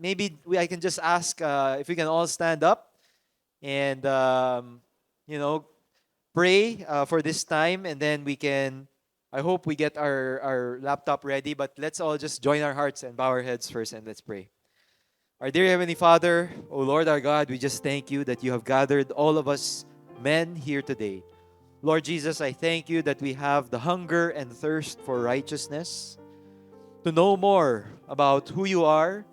I can just ask if we can all stand up and you know pray for this time, and then we can. I hope we get our laptop ready, but let's all just join our hearts and bow our heads first, and let's pray. Our dear Heavenly Father, O Lord our God, we just thank you that you have gathered all of us men here today. Lord Jesus, I thank you that we have the hunger and thirst for righteousness, to know more about who you are,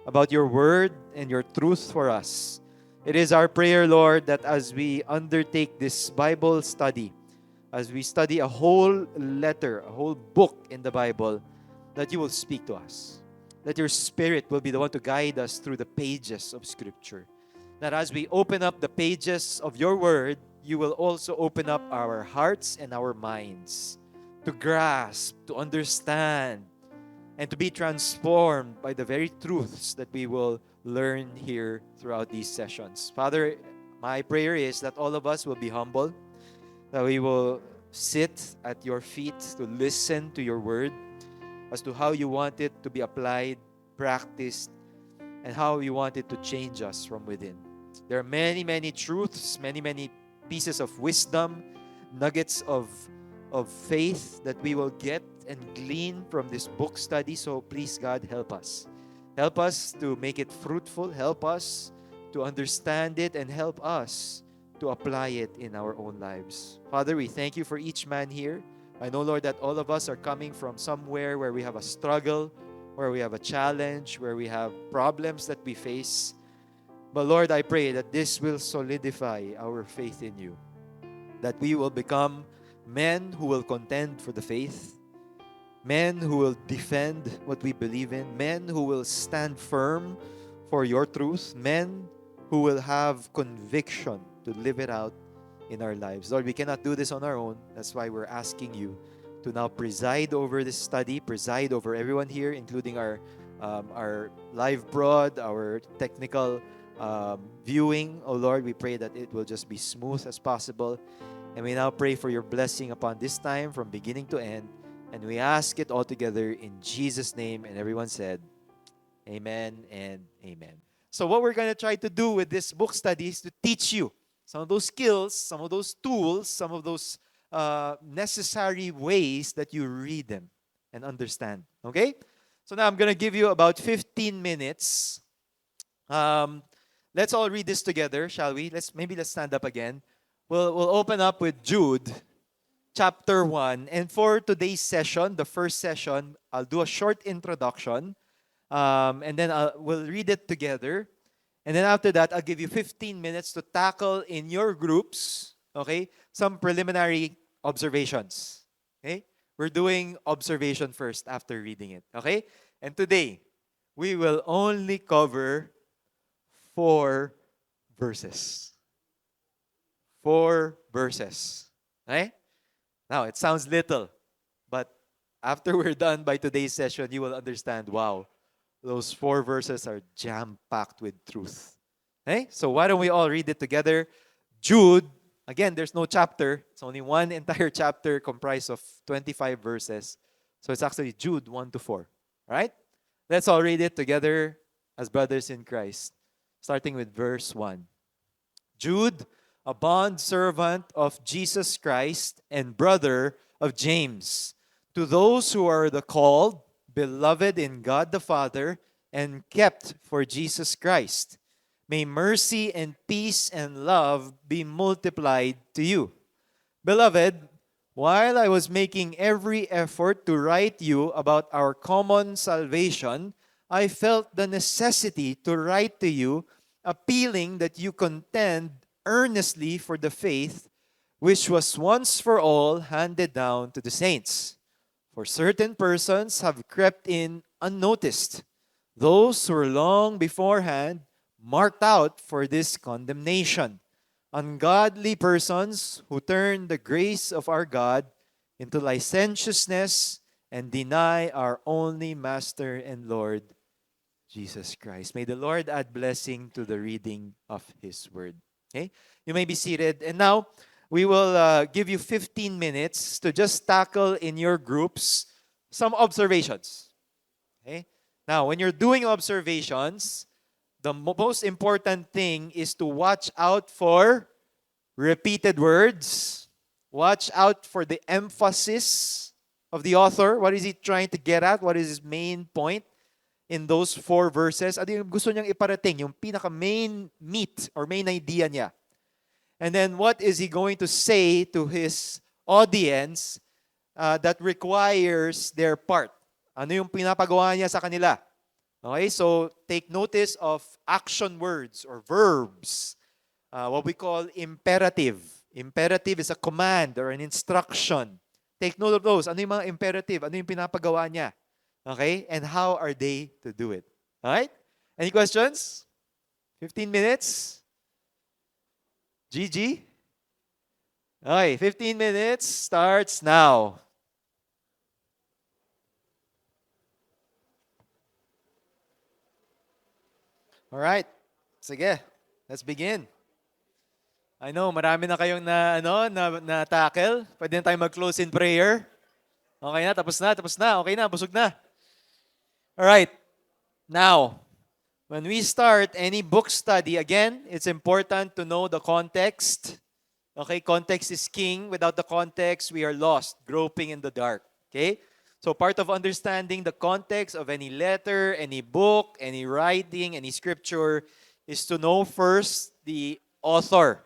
about your word and your truth for us. It is our prayer, Lord, that as we undertake this Bible study, as we study a whole letter, a whole book in the Bible, that you will speak to us. That your Spirit will be the one to guide us through the pages of Scripture. That as we open up the pages of your word, you will also open up our hearts and our minds to grasp, to understand, and to be transformed by the very truths that we will learn here throughout these sessions. Father, my prayer is that all of us will be humble, that we will sit at your feet to listen to your word as to how you want it to be applied, practiced, and how you want it to change us from within. There are many, many truths, many, many pieces of wisdom, nuggets of faith that we will get and glean from this book study. So please, God, help us. Help us to make it fruitful. Help us to understand it, and help us to apply it in our own lives. Father, we thank you for each man here. I know, Lord, that all of us are coming from somewhere where we have a struggle, where we have a challenge, where we have problems that we face. But Lord, I pray that this will solidify our faith in you, that we will become men who will contend for the faith, men who will defend what we believe in, men who will stand firm for your truth, men who will have conviction to live it out in our lives. Lord, we cannot do this on our own. That's why we're asking you to now preside over this study, preside over everyone here, including our live broad, our technical viewing. Oh Lord, we pray that it will just be smooth as possible. And we now pray for your blessing upon this time from beginning to end. And we ask it all together in Jesus' name. And everyone said, Amen and Amen. So what we're going to try to do with this book study is to teach you some of those skills, some of those tools, some of those necessary ways that you read them and understand. Okay? So now I'm going to give you about 15 minutes. Um, let's all read this together, shall we? Let's stand up again. We'll open up with Jude chapter 1. And for today's session, the first session, I'll do a short introduction. And then we'll read it together. And then after that, I'll give you 15 minutes to tackle in your groups, okay, some preliminary observations. Okay? We're doing observation first after reading it. Okay? And today, we will only cover 4 verses. 4 verses. Okay? Now, it sounds little, but after we're done by today's session, you will understand, wow, those 4 verses are jam-packed with truth. Okay? So why don't we all read it together? Jude, again, there's no chapter. It's only one entire chapter comprised of 25 verses. So it's actually Jude 1 to 4. All right? Let's all read it together as brothers in Christ. Starting with verse 1. Jude, a bond servant of Jesus Christ and brother of James, to those who are the called, beloved in God the Father, and kept for Jesus Christ, may mercy and peace and love be multiplied to you. Beloved, while I was making every effort to write you about our common salvation, I felt the necessity to write to you, appealing that you contend earnestly for the faith which was once for all handed down to the saints. For certain persons have crept in unnoticed, those who were long beforehand marked out for this condemnation, ungodly persons who turn the grace of our God into licentiousness and deny our only Master and Lord, Jesus Christ. May the Lord add blessing to the reading of His Word. Okay? You may be seated. And now, we will give you 15 minutes to just tackle in your groups some observations. Okay? Now, when you're doing observations, the most important thing is to watch out for repeated words. Watch out for the emphasis of the author. What is he trying to get at? What is his main point in those 4 verses? Ano yung gusto niyang iparating? Yung pinaka-main meat or main idea niya. And then what is he going to say to his audience that requires their part? Ano yung pinapagawa niya sa kanila? Okay, so take notice of action words or verbs. What we call imperative. Imperative is a command or an instruction. Take note of those. Ano yung mga imperative? Ano yung pinapagawa niya? Okay? And how are they to do it? Alright? Any questions? 15 minutes? GG? Okay, 15 minutes starts now. Alright. Sige. Let's begin. I know, marami na kayong na tackle. Pwede na tayong mag-close in prayer. Okay na, tapos na, tapos na. Okay na, busog na. Alright. Now, when we start any book study, again, it's important to know the context. Okay, context is king. Without the context, we are lost, groping in the dark. Okay? So part of understanding the context of any letter, any book, any writing, any scripture is to know first the author.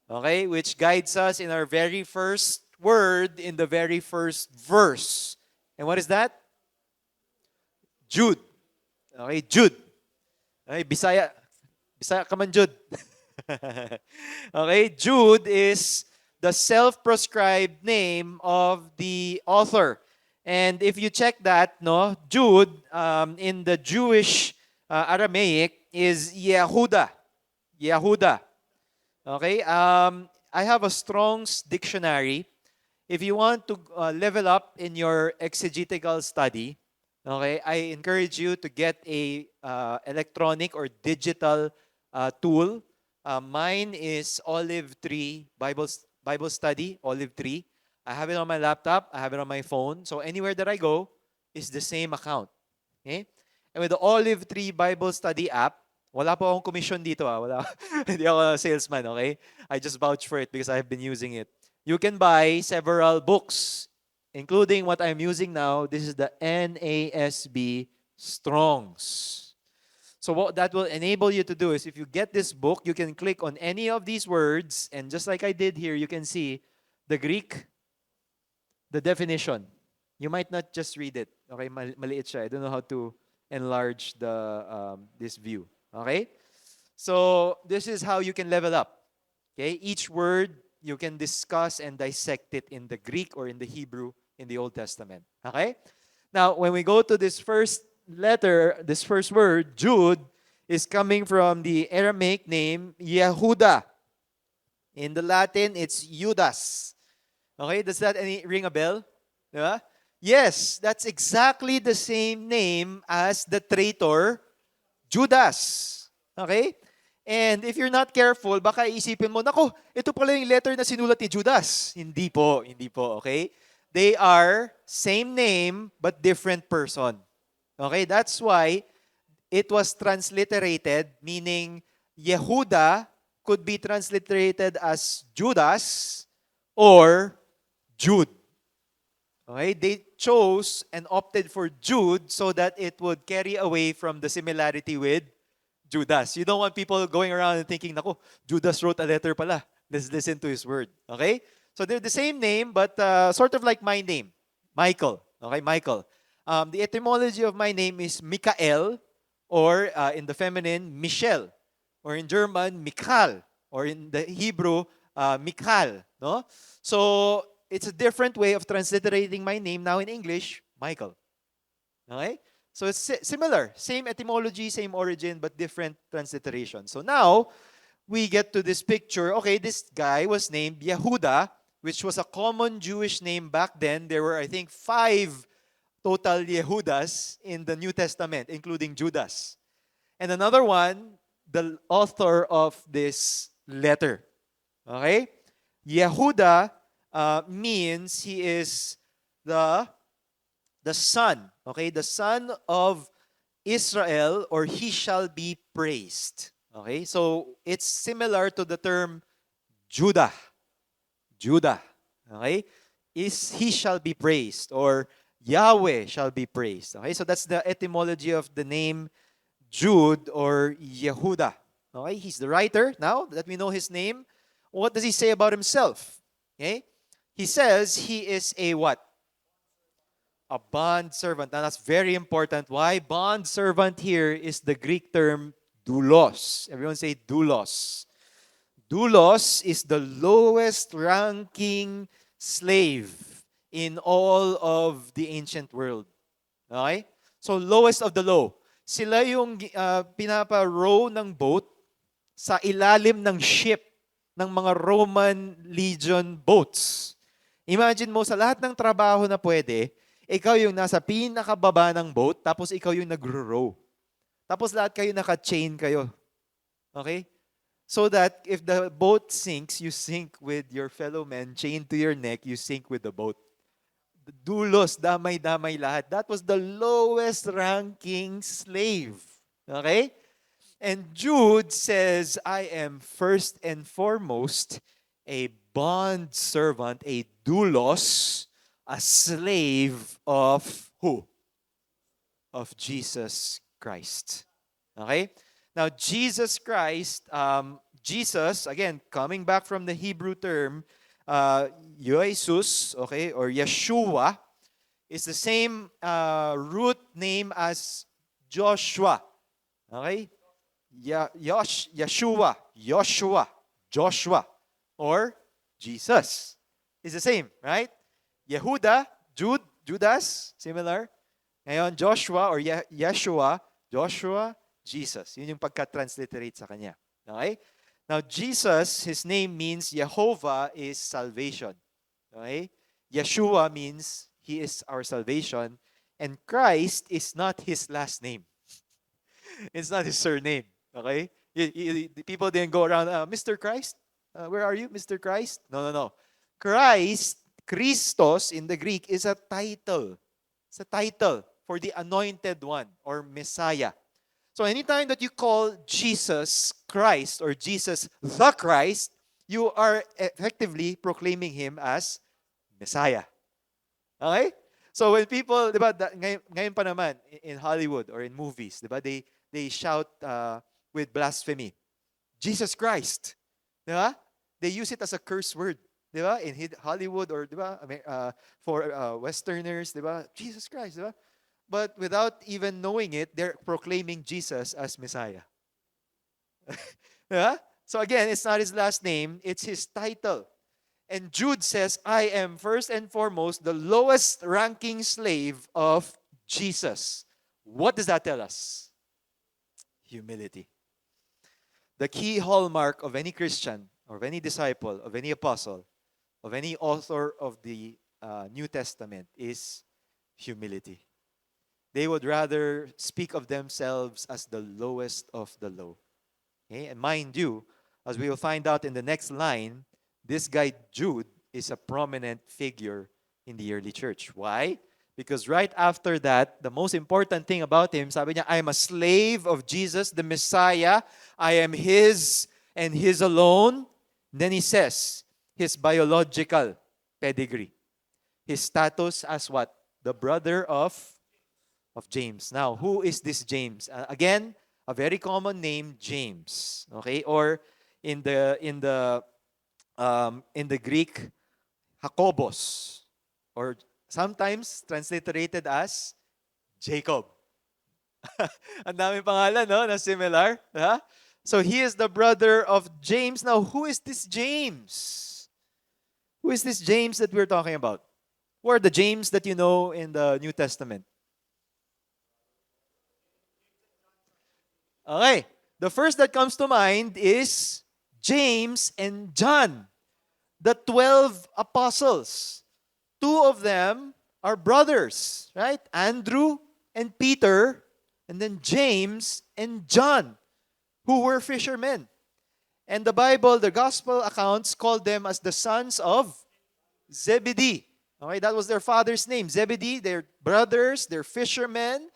Okay, which guides us in our very first word in the very first verse. And what is that? Jude. Okay, Jude. Okay, Bisaya. Bisaya ka man, Jude. Okay, Jude is the self-prescribed name of the author. And if you check that, no, Jude in the Jewish Aramaic is Yehuda. Yehuda. Okay, I have a Strong's dictionary. If you want to level up in your exegetical study, okay, I encourage you to get a electronic or digital tool. Mine is Olive Tree Bible Study, Olive Tree. I have it on my laptop. I have it on my phone. So anywhere that I go, it's the same account. Okay? And with the Olive Tree Bible Study app, wala po akong commission dito. Wala. Hindi ako salesman, okay? I just vouch for it because I've been using it. You can buy several books, including what I'm using now. This is the NASB Strongs. So what that will enable you to do is if you get this book, you can click on any of these words, and just like I did here, you can see the Greek, the definition. You might not just read it. Okay, maliit siya. I don't know how to enlarge this view. Okay? So this is how you can level up. Okay? Each word, you can discuss and dissect it in the Greek or in the Hebrew in the Old Testament. Okay? Now, when we go to this first letter, this first word, Jude, is coming from the Aramaic name Yehuda. In the Latin, it's Judas. Okay? Does that ring a bell? Yeah? Yes, that's exactly the same name as the traitor Judas. Okay? And if you're not careful, baka isipin mo, nako, ito pala yung letter na sinulat ni Judas. Hindi po, hindi po, okay? They are same name but different person. Okay? That's why it was transliterated, meaning Yehuda could be transliterated as Judas or Jude. Okay? They chose and opted for Jude so that it would carry away from the similarity with Judas. You don't want people going around and thinking, naku, Judas wrote a letter pala. Let's listen to his word. Okay? So they're the same name, but sort of like my name, Michael. Okay, Michael. The etymology of my name is Mikael, or in the feminine, Michelle, or in German, Michal, or in the Hebrew, Michal. No? So it's a different way of transliterating my name now in English, Michael. Okay? So it's similar. Same etymology, same origin, but different transliteration. So now, we get to this picture. Okay, this guy was named Yehuda, which was a common Jewish name back then. There were, I think, 5 total Yehudas in the New Testament, including Judas. And another one, the author of this letter. Okay? Yehuda means he is the son. Okay? The son of Israel, or he shall be praised. Okay, so it's similar to the term Judah. Judah. Okay, is he shall be praised, or Yahweh shall be praised. Okay, so that's the etymology of the name Jude or Yehuda. Okay, he's the writer. Now that we know his name, what does he say about himself? Okay, he says he is a what? A bond servant. Now that's very important. Why? Bond servant here is the Greek term doulos. Everyone say doulos. Doulos is the lowest ranking slave in all of the ancient world. Okay? So lowest of the low. Sila yung pinapa-row ng boat sa ilalim ng ship ng mga Roman legion boats. Imagine mo, sa lahat ng trabaho na pwede, ikaw yung nasa pinakababa ng boat, tapos ikaw yung nagro-row. Tapos lahat kayo naka-chain kayo. Okay? So that if the boat sinks, you sink with your fellow men, chained to your neck, you sink with the boat. Dulos, damay-damay lahat. That was the lowest ranking slave. Okay? And Jude says, I am first and foremost a bond servant, a doulos, a slave of who? Of Jesus Christ. Okay? Now, Jesus Christ, Jesus, again, coming back from the Hebrew term, Jesus, okay, or Yeshua, is the same root name as Joshua. Okay? Yeshua, Joshua, or Jesus. It's the same, right? Yehuda, Judas, similar. Ngayon, Joshua or Yeshua, Joshua, Jesus. Yun yung pagka-transliterate sa kanya. Okay? Now, Jesus, his name means Jehovah is salvation. Okay? Yeshua means he is our salvation. And Christ is not his last name. It's not his surname. Okay? People didn't go around, Mr. Christ? Where are you, Mr. Christ? No. Christ, Christos in the Greek, is a title. It's a title for the anointed one or Messiah. So anytime that you call Jesus Christ or Jesus the Christ, you are effectively proclaiming him as Messiah. Okay? So when people, di ba, ngayon pa naman, in Hollywood or in movies, di ba, they shout with blasphemy, Jesus Christ. Di ba? They use it as a curse word. Di ba? In Hollywood or di ba, for Westerners, di ba? Jesus Christ, di ba? But without even knowing it, they're proclaiming Jesus as Messiah. Yeah? So again, it's not his last name, it's his title. And Jude says, I am first and foremost the lowest ranking slave of Jesus. What does that tell us? Humility. The key hallmark of any Christian, of any disciple, of any apostle, of any author of the New Testament is humility. They would rather speak of themselves as the lowest of the low. Okay? And mind you, as we will find out in the next line, this guy Jude is a prominent figure in the early church. Why? Because right after that, the most important thing about him, sabi niya, I am a slave of Jesus, the Messiah. I am his and his alone. Then he says, his biological pedigree. His status as what? The brother of James. Now, who is this James? Again, a very common name, James. Okay, or in the Greek, Jacobos, or sometimes transliterated as Jacob. Ang daming pangalan, no, na similar. Huh? So he is the brother of James. Now, who is this James? Who is this James that we're talking about? Who are the James that you know in the New Testament? Okay. The first that comes to mind is James and John, the 12 apostles. Two of them are brothers, right? Andrew and Peter, and then James and John, who were fishermen. And the Bible, the gospel accounts called them as the sons of Zebedee. Okay, that was their father's name, Zebedee. They're brothers, they're fishermen.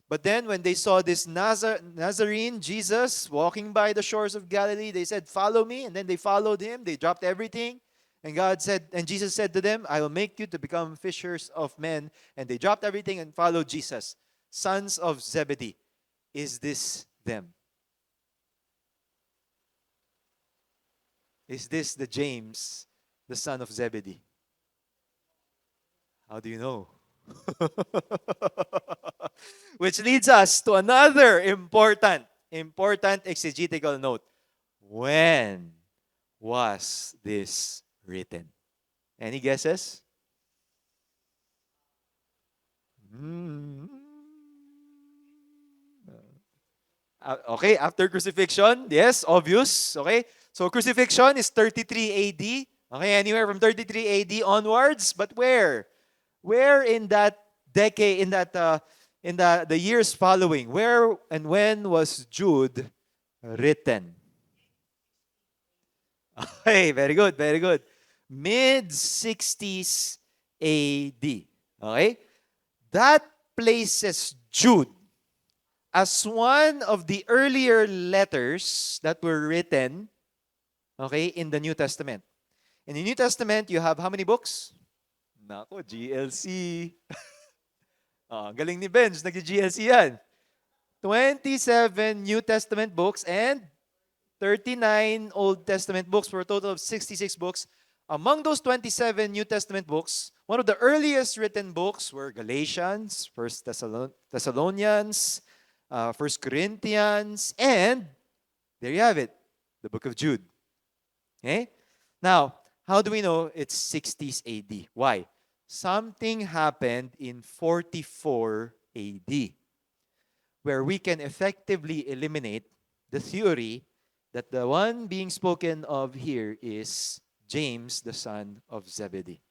But then when they saw this Nazarene, Jesus, walking by the shores of Galilee, they said, "Follow me." And then they followed him. They dropped everything. And Jesus said to them, "I will make you to become fishers of men." And they dropped everything and followed Jesus. Sons of Zebedee. Is this them? Is this the James, the son of Zebedee? How do you know? Which leads us to another important exegetical note. When was this written? Any guesses? Hmm. Okay, after crucifixion, yes, obvious. Okay, so crucifixion is 33 AD. Okay, anywhere from 33 AD onwards. But where? Where in that decade, in the years following, where and when was Jude written? Okay, very good, very good. Mid 60s AD. Okay, that places Jude as one of the earlier letters that were written, okay, in the New Testament. In the New Testament, you have how many books? Nako, GLC. Galing ni Benz, nag-GLC yan. 27 New Testament books and 39 Old Testament books for a total of 66 books. Among those 27 New Testament books, one of the earliest written books were Galatians, 1 Thessalonians, 1 Corinthians, and there you have it, the book of Jude. Okay? Now, how do we know it's 60s AD? Why? Something happened in 44 AD where we can effectively eliminate the theory that the one being spoken of here is James, the son of Zebedee.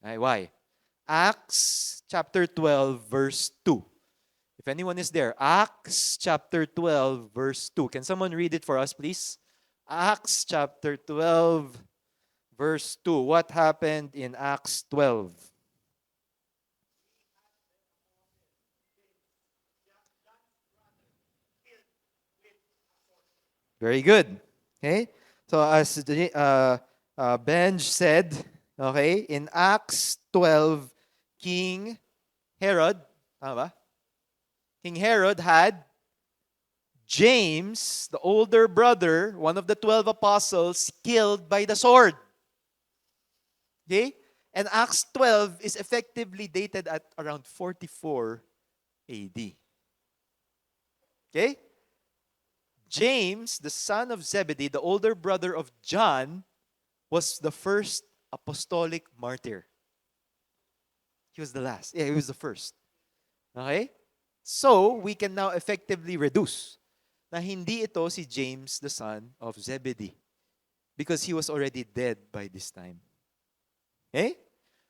Right, why? Acts chapter 12, verse 2. If anyone is there, Acts chapter 12, verse 2. Can someone read it for us, please? Acts chapter 12, verse 2. What happened in Acts 12? Very good. Okay? So as Benj said, okay, in Acts 12, King Herod, tama ba? King Herod had James, the older brother, one of the 12 apostles, killed by the sword. Okay? And Acts 12 is effectively dated at around 44 AD. Okay? James, the son of Zebedee, the older brother of John, was the first apostolic martyr. He was the last. Yeah, he was the first. Okay? So, we can now effectively reduce na hindi ito si James, the son of Zebedee. Because he was already dead by this time. Okay?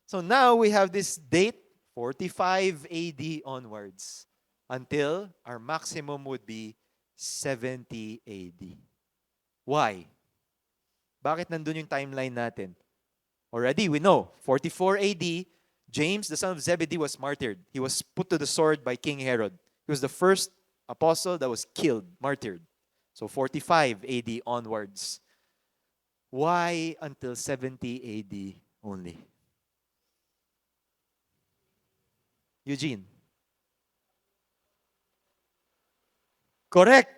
So now we have this date, 45 AD onwards, until our maximum would be 70 AD. Why? Bakit nandun yung timeline natin? Already, we know, 44 AD, James, the son of Zebedee, was martyred. He was put to the sword by King Herod. He was the first apostle that was killed, martyred. So 45 AD onwards. Why until 70 AD only? Eugene. Correct.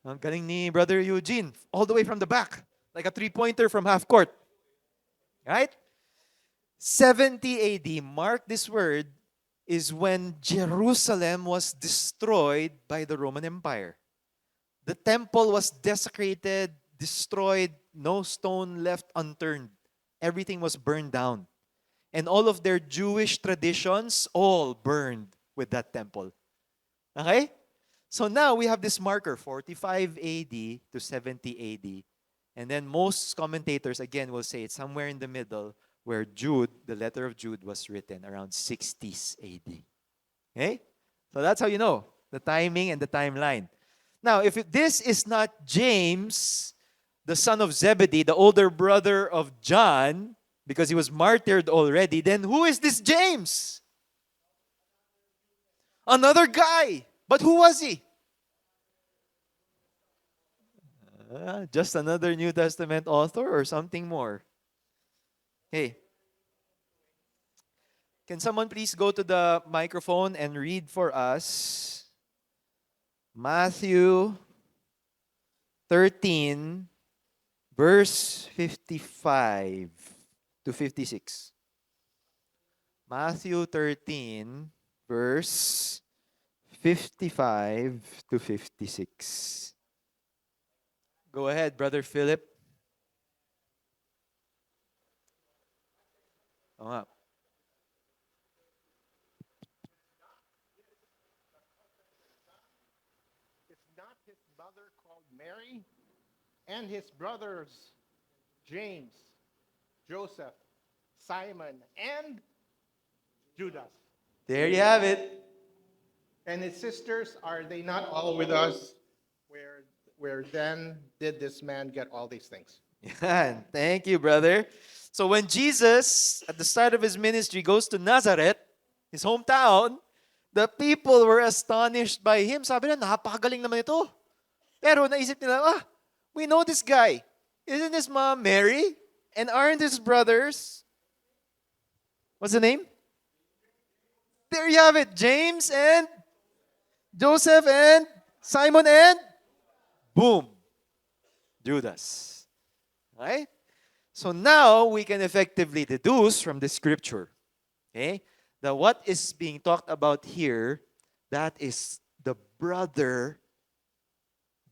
Ang galing ni Brother Eugene. All the way from the back. Like a three-pointer from half court. Right? 70 AD, mark this word, is when Jerusalem was destroyed by the Roman Empire. The temple was desecrated, destroyed, no stone left unturned. Everything was burned down. And all of their Jewish traditions all burned with that temple. Okay? So now we have this marker, 45 AD to 70 AD. And then most commentators, again, will say it's somewhere in the middle where Jude, the letter of Jude, was written around 60s AD. Okay? So that's how you know the timing and the timeline. Now, if this is not James, the son of Zebedee, the older brother of John, because he was martyred already, then who is this James? Another guy. But who was he? Just another New Testament author or something more? Hey, can someone please go to the microphone and read for us Matthew 13, verse 55 to 56. Matthew 13, verse 55 to 56. Go ahead, Brother Philip. Oo nga. Is not his mother called Mary? And his brothers, James, Joseph, Simon, and Judas. There you have it. And his sisters, are they not all with us? Where then did this man get all these things? Yan. Thank you, brother. So when Jesus, at the start of his ministry, goes to Nazareth, his hometown, the people were astonished by him. Sabi nila, napakagaling naman ito. Pero naisip nila, we know this guy. Isn't his mom Mary? And aren't his brothers? What's the name? There you have it. James and Joseph and Simon and boom, Judas. Right? So now we can effectively deduce from the scripture, okay, that what is being talked about here, that is the brother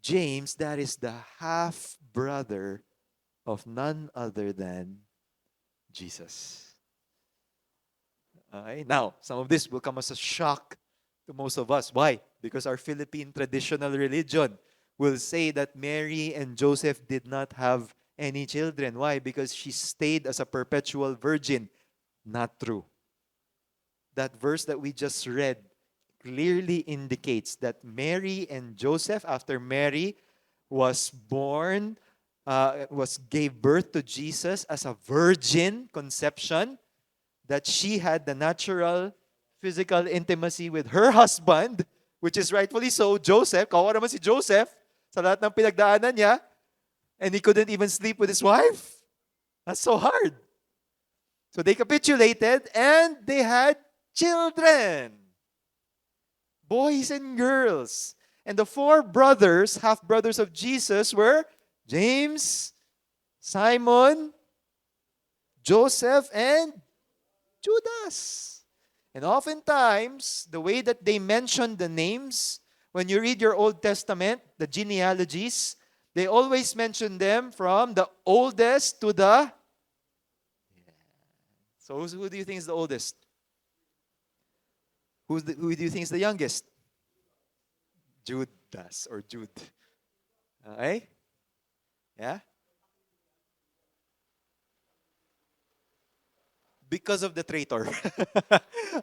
James, that is the half brother of none other than Jesus. Okay? Now, some of this will come as a shock to most of us. Why? Because our Philippine traditional religion will say that Mary and Joseph did not have any children. Why? Because she stayed as a perpetual virgin. Not true. That verse that we just read clearly indicates that Mary and Joseph, after Mary was born, gave birth to Jesus as a virgin conception, that she had the natural physical intimacy with her husband, which is rightfully so, Joseph. Kawawa naman si Joseph sa lahat ng pinagdaanan niya, and he couldn't even sleep with his wife. That's so hard. So they capitulated and they had children. Boys and girls. And the four brothers, half-brothers of Jesus, were James, Simon, Joseph, and Judas. And oftentimes, the way that they mention the names, when you read your Old Testament, the genealogies, they always mention them from the oldest to the... So who do you think is the oldest? Who do you think is the youngest? Judas or Jude. Okay? Yeah? Because of the traitor.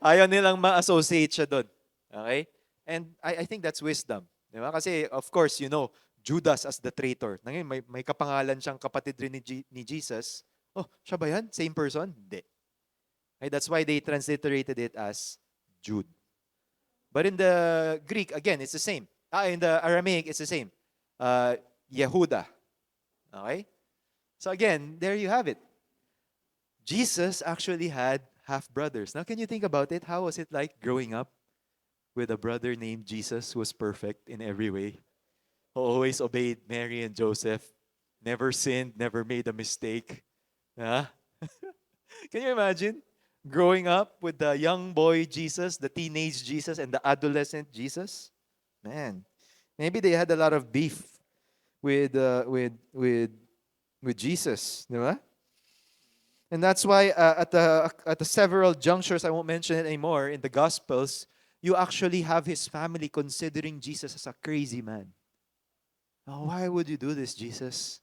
Ayaw nilang ma-associate siya doon. Okay? And I think that's wisdom. Di ba? Kasi, of course, you know, Judas as the traitor. Ngayon, may kapangalan siyang kapatid rin ni Jesus. Oh, siya ba yan? Same person? Hindi. Okay, that's why they transliterated it as Jude. But in the Greek, again, it's the same. In the Aramaic, it's the same. Yehuda. Okay? So again, there you have it. Jesus actually had half-brothers. Now, can you think about it? How was it like growing up with a brother named Jesus who was perfect in every way? Who always obeyed Mary and Joseph, never sinned, never made a mistake. Huh? Can you imagine growing up with the young boy Jesus, the teenage Jesus, and the adolescent Jesus? Man, maybe they had a lot of beef with Jesus, di ba? And that's why at the several junctures, I won't mention it anymore, in the Gospels, you actually have his family considering Jesus as a crazy man. Oh, why would you do this, Jesus?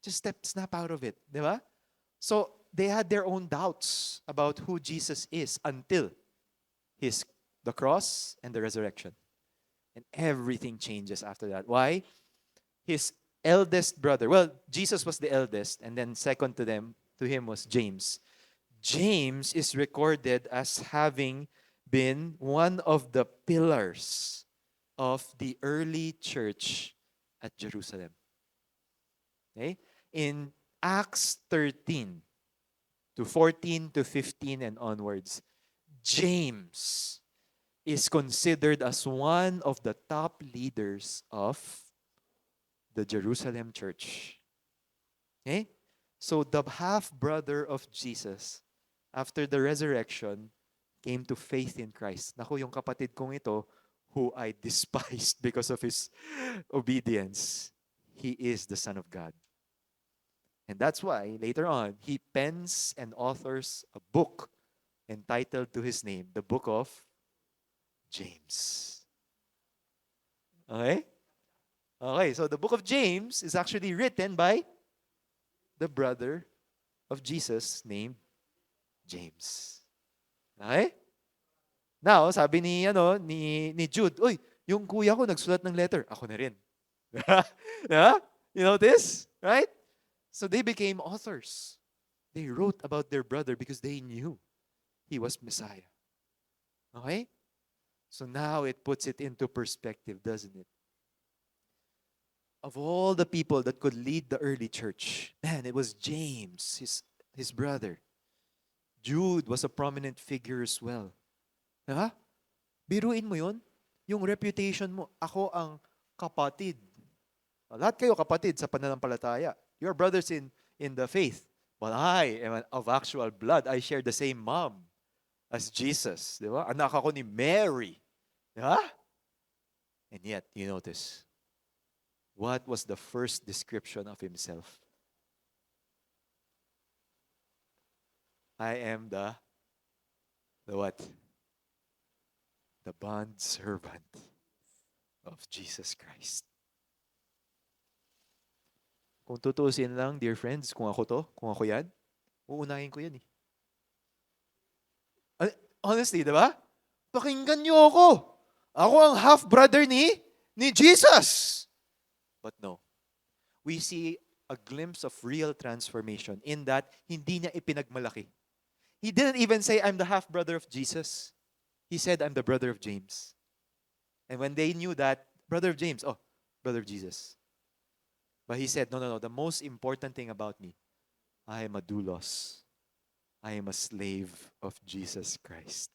Just snap out of it, di ba? So they had their own doubts about who Jesus is until the cross and the resurrection. And everything changes after that. Why? His eldest brother. Well, Jesus was the eldest, and then second to him was James. James is recorded as having been one of the pillars of the early church at Jerusalem. Okay? In Acts 13 to 14 to 15 and onwards, James is considered as one of the top leaders of the Jerusalem church. Okay? So the half-brother of Jesus, after the resurrection, came to faith in Christ. Naku, yung kapatid kong ito, who I despised because of his obedience, he is the Son of God. And that's why, later on, he pens and authors a book entitled to his name, the Book of James. Okay? Okay, so the Book of James is actually written by the brother of Jesus named James. Okay? Now, sabi ni Jude, "Uy, yung kuya ko nagsulat ng letter, ako na rin." Yeah? You notice? Right? So they became authors. They wrote about their brother because they knew he was Messiah. Okay? So now it puts it into perspective, doesn't it? Of all the people that could lead the early church, man, it was James, his brother. Jude was a prominent figure as well. Diba? Biruin mo yun, yung reputation mo, ako ang kapatid. Lahat kayo kapatid sa pananampalataya. You're brothers in the faith. But I am of actual blood. I share the same mom as Jesus. Diba? Anak ako ni Mary. Diba? And yet, you notice, what was the first description of himself? I am the what? The bond servant of Jesus Christ. Kung tutuusin lang, dear friends, kung ako yan, uunahin ko yan eh. Honestly, di ba? Pakinggan niyo ako. Ako ang half-brother ni Jesus. But no. We see a glimpse of real transformation in that hindi niya ipinagmalaki. He didn't even say, I'm the half-brother of Jesus. He said, I'm the brother of James. And when they knew that, brother of James, oh, brother of Jesus. But he said, no. The most important thing about me, I am a doulos. I am a slave of Jesus Christ.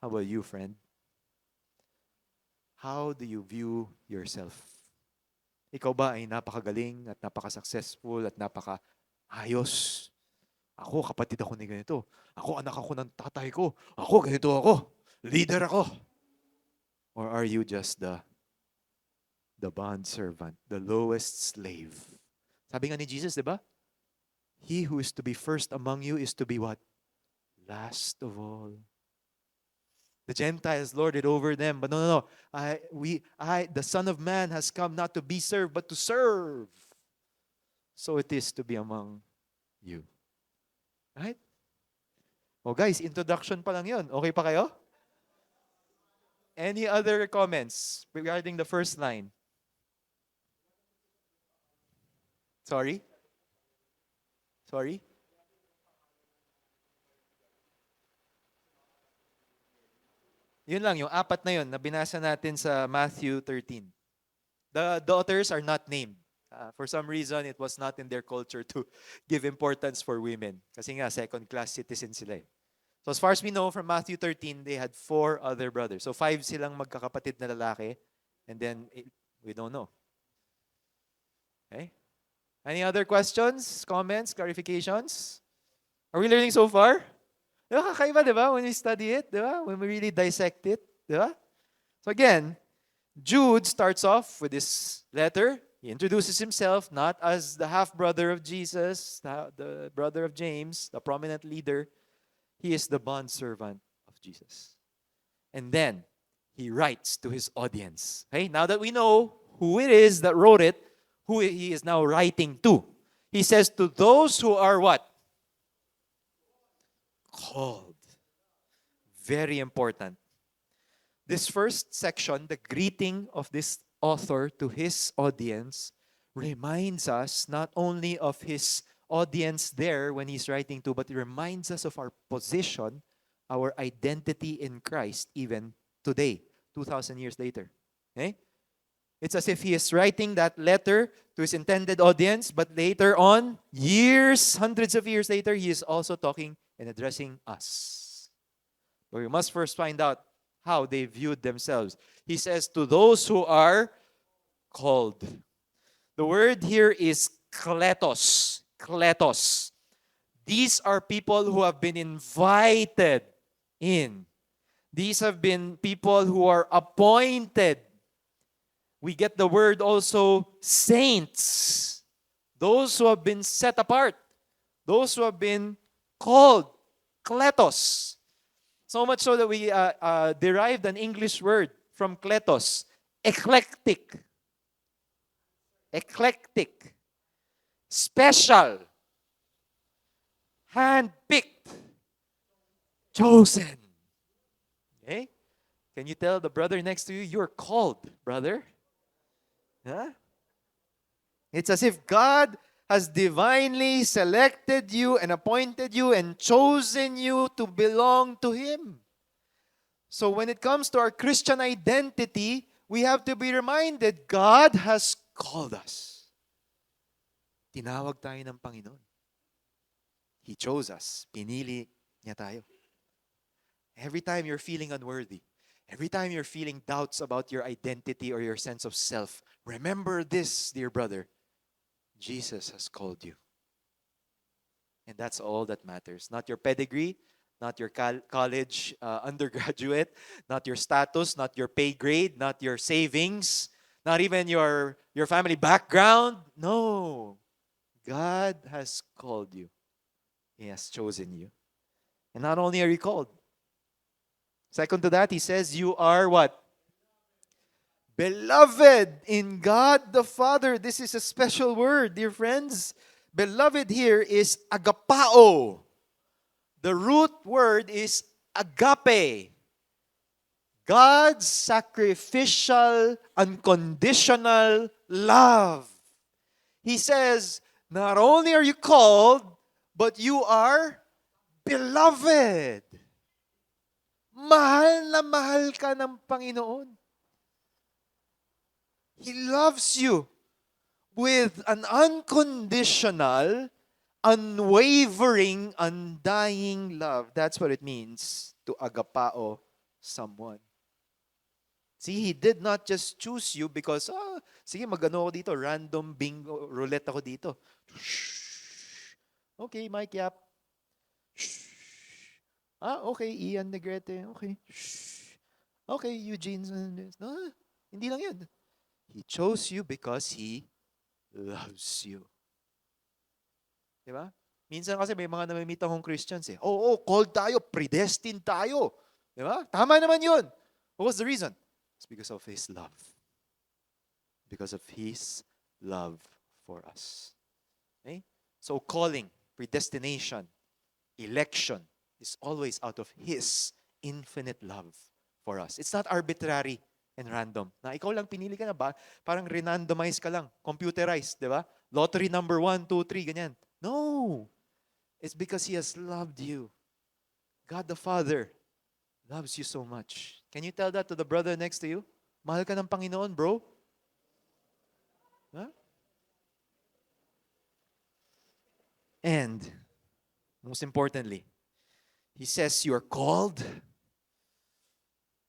How about you, friend? How do you view yourself? Ikaw ba ay napakagaling at napaka-successful at napaka-ayos? Ako, kapatid ako ni ganito. Ako, anak ako ng tatay ko. Ako, ganito ako. Leader ako. Or are you just the bond servant, the lowest slave? Sabi nga ni Jesus, di ba? He who is to be first among you is to be what? Last of all. The Gentiles lorded over them. But no. The Son of Man has come not to be served, but to serve. So it is to be among you. Right? Oh guys, introduction pa lang yun. Okay pa kayo? Any other comments regarding the first line? Sorry? Yun lang, yung apat na yun na binasa natin sa Matthew 13. The daughters are not named. For some reason, it was not in their culture to give importance for women. Kasi nga, second-class citizens sila eh. So as far as we know, from Matthew 13, they had 4 other brothers. So 5 silang magkakapatid na lalaki. And then, we don't know. Okay? Any other questions, comments, clarifications? Are we learning so far? Diba, kakaiba, diba? When we study it, diba? When we really dissect it, diba? So again, Jude starts off with this letter. He introduces himself not as the half-brother of Jesus, the brother of James, the prominent leader. He is the bondservant of Jesus. And then, he writes to his audience. Okay, now that we know who it is that wrote it, who he is now writing to. He says, to those who are what? Called. Very important. This first section, the greeting of this author to his audience, reminds us not only of his audience there when he's writing to, but it reminds us of our position our identity in Christ even today, 2,000 years later. Okay? It's as if he is writing that letter to his intended audience, but later on, years, hundreds of years later, he is also talking and addressing us. But we must first find out how they viewed themselves. He says, to those who are called. The word here is kletos. Kletos. These are people who have been invited in. These have been people who are appointed. We get the word also saints. Those who have been set apart. Those who have been called. Kletos. So much so that we derived an English word from kletos. Eclectic. Eclectic. Special. Handpicked. Chosen. Okay? Can you tell the brother next to you, you're called, brother? Huh? It's as if God has divinely selected you and appointed you and chosen you to belong to Him. So when it comes to our Christian identity, we have to be reminded, God has called us. Tinawag tayo ng Panginoon. He chose us. Pinili niya tayo. Every time you're feeling unworthy, every time you're feeling doubts about your identity or your sense of self, remember this, dear brother. Jesus has called you. And that's all that matters. Not your pedigree, not your college undergraduate, not your status, not your pay grade, not your savings, not even your family background. No. God has called you. He has chosen you. And not only are you called, second to that, he says, you are what? Beloved in God the Father. This is a special word, dear friends. Beloved here is agapao. The root word is agape. God's sacrificial, unconditional love. He says, not only are you called, but you are beloved. Mahal na mahal ka ng Panginoon. He loves you with an unconditional, unwavering, undying love. That's what it means to agapao someone. See, He did not just choose you because, sige, mag-ano ako dito, random bingo, roulette ako dito. Okay, Mike Yap. Okay, Ian Negrete. Okay. Okay, Eugene. No, hindi lang yun. He chose you because He loves you. Diba? Minsan kasi may mga namimita akong Christians eh. Called tayo, predestined tayo. Diba? Tama naman yun. What was the reason? It's because of His love. Because of His love for us. Okay? So calling, predestination, election is always out of His infinite love for us. It's not arbitrary and random. Na ikaw lang pinili ka na ba? Parang randomize ka lang. Computerized, di ba? Lottery number 1, 2, 3, ganyan. No! It's because He has loved you. God the Father loves you so much. Can you tell that to the brother next to you? Mahal ka ng Panginoon, bro? Huh? And, most importantly, He says you're called.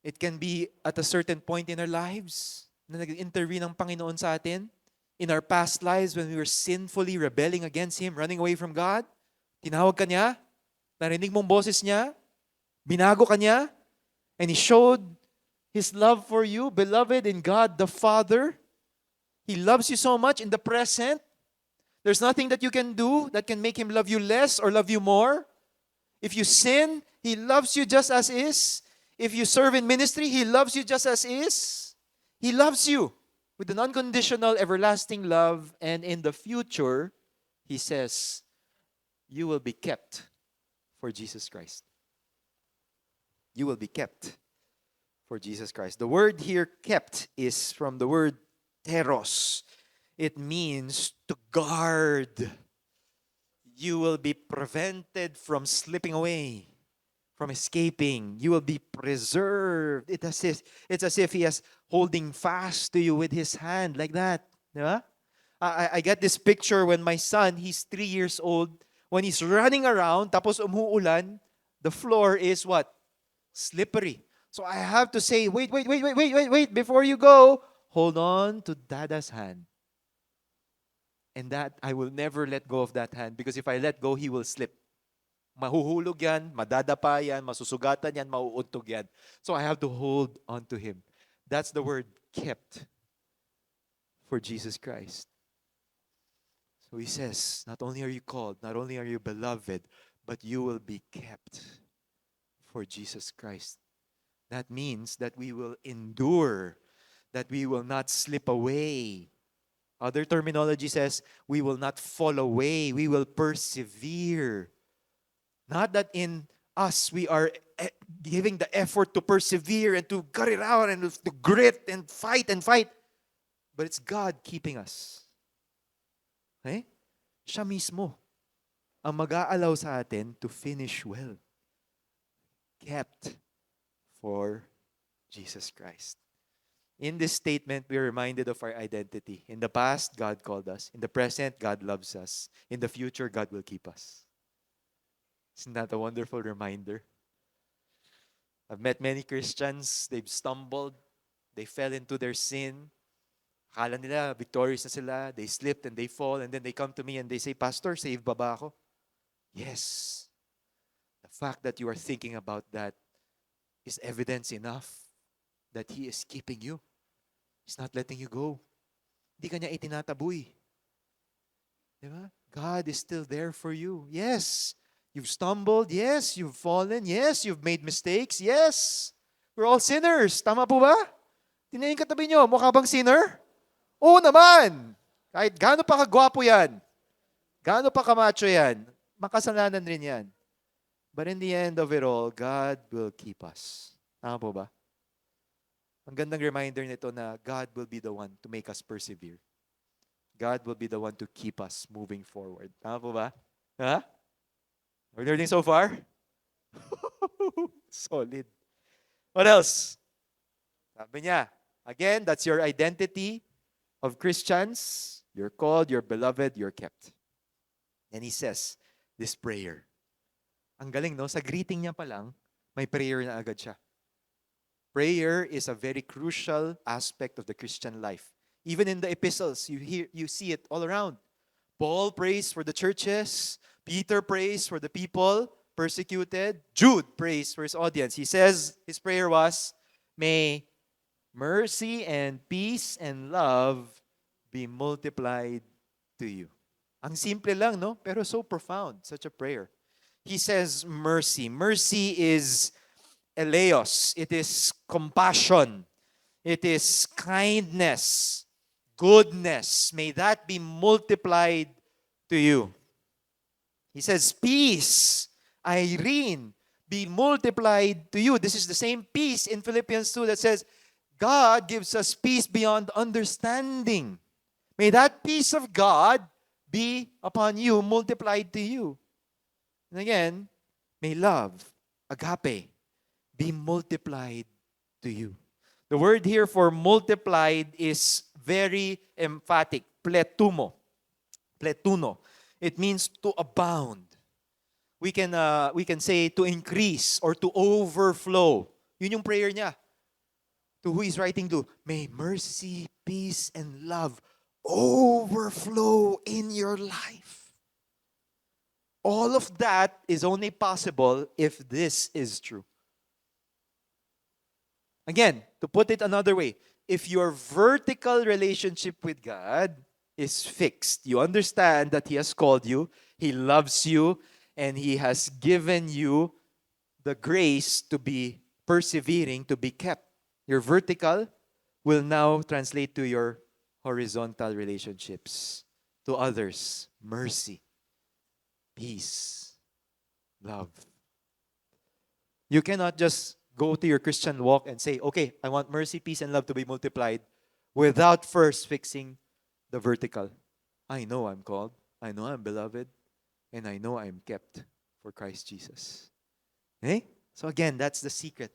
It can be at a certain point in our lives na nag-intervene ang Panginoon sa atin. In our past lives when we were sinfully rebelling against Him, running away from God, tinawag ka niya, narinig mong boses niya, binago ka niya, and He showed His love for you, beloved in God the Father. He loves you so much in the present. There's nothing that you can do that can make Him love you less or love you more. If you sin, He loves you just as is. If you serve in ministry, He loves you just as is. He loves you with an unconditional, everlasting love. And in the future, He says, you will be kept for Jesus Christ. You will be kept for Jesus Christ. The word here, kept, is from the word teros. It means to guard. You will be prevented from slipping away, from escaping. You will be preserved. It's as if He is holding fast to you with His hand like that. Yeah? I get this picture when my son, he's 3 years old, when he's running around, tapos umuulan, the floor is what? Slippery. So I have to say, wait, before you go, hold on to Dada's hand. And that, I will never let go of that hand because if I let go, he will slip. Mahuhulog yan, madadapa yan, masusugatan yan, mauuntog yan. So I have to hold on to him. That's the word kept for Jesus Christ. So he says, not only are you called, not only are you beloved, but you will be kept for Jesus Christ. That means that we will endure, that we will not slip away. Other terminology says, we will not fall away, we will persevere. Not that in us we are giving the effort to persevere and to gut it out and to grit and fight, but it's God keeping us. Okay? Siya mismo ang mag-aalaw sa atin to finish well. Kept for Jesus Christ. In this statement, we're reminded of our identity. In the past, God called us. In the present, God loves us. In the future, God will keep us. Isn't that a wonderful reminder? I've met many Christians, they've stumbled, they fell into their sin. Akala nila, victorious na sila, they slipped and they fall, and then they come to me and they say, Pastor, saved ba ako? Yes. The fact that you are thinking about that is evidence enough that He is keeping you. He's not letting you go. Hindi ka niya itinataboy. Diba? God is still there for you. Yes, you've stumbled. Yes, you've fallen. Yes, you've made mistakes. Yes, we're all sinners. Tama po ba? Tingnan yung katabi nyo, mukha bang sinner? Oo naman. Kahit gaano pa kagwapo yan, gaano pa kamacho yan, makasalanan rin yan. But in the end of it all, God will keep us. Tama po ba? Ang gandang reminder nito na God will be the one to make us persevere. God will be the one to keep us moving forward. Tama po ba? Ha? We're learning so far? Solid. What else? Sabi niya, again, that's your identity of Christians. You're called, you're beloved, you're kept. And he says, this prayer. Ang galing, no? Sa greeting niya pa lang, may prayer na agad siya. Prayer is a very crucial aspect of the Christian life. Even in the epistles, you see it all around. Paul prays for the churches. Peter prays for the people persecuted. Jude prays for his audience. He says his prayer was, may mercy and peace and love be multiplied to you. Ang simple lang, no? Pero so profound, such a prayer. He says mercy. Mercy is eleos. It is compassion. It is kindness, goodness. May that be multiplied to you. He says peace, Irene, be multiplied to you. This is the same peace in Philippians 2 that says, God gives us peace beyond understanding. May that peace of God be upon you, multiplied to you. And again, may love, agape, be multiplied to you. The word here for multiplied is very emphatic, pletumo. Pletuno. It means to abound. We can say to increase or to overflow. Yun yung prayer niya. To who he's writing to, may mercy, peace, and love overflow in your life. All of that is only possible if this is true. Again, to put it another way, if your vertical relationship with God is fixed, you understand that He has called you, He loves you, and He has given you the grace to be persevering, to be kept. Your vertical will now translate to your horizontal relationships, to others, mercy, peace, love. You cannot just go to your Christian walk and say, okay, I want mercy, peace, and love to be multiplied without first fixing the vertical. I know I'm called, I know I'm beloved, and I know I'm kept for Christ Jesus. Okay? So again, that's the secret.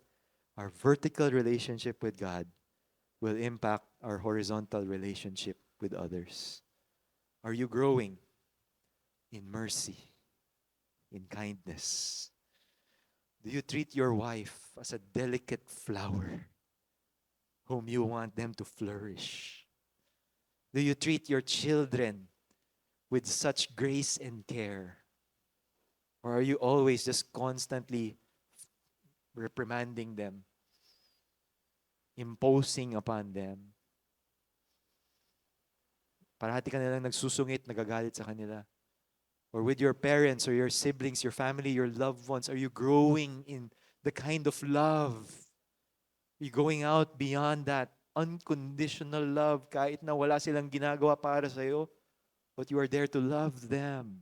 Our vertical relationship with God will impact our horizontal relationship with others. Are you growing in mercy, in kindness? Do you treat your wife as a delicate flower whom you want them to flourish? Do you treat your children with such grace and care? Or are you always just constantly reprimanding them, imposing upon them? Parati ka nilang nagsusungit, nagagalit sa kanila. Or with your parents or your siblings, your family, your loved ones, are you growing in the kind of love? Are you going out beyond that unconditional love kahit na wala silang ginagawa para sa'yo, but you are there to love them?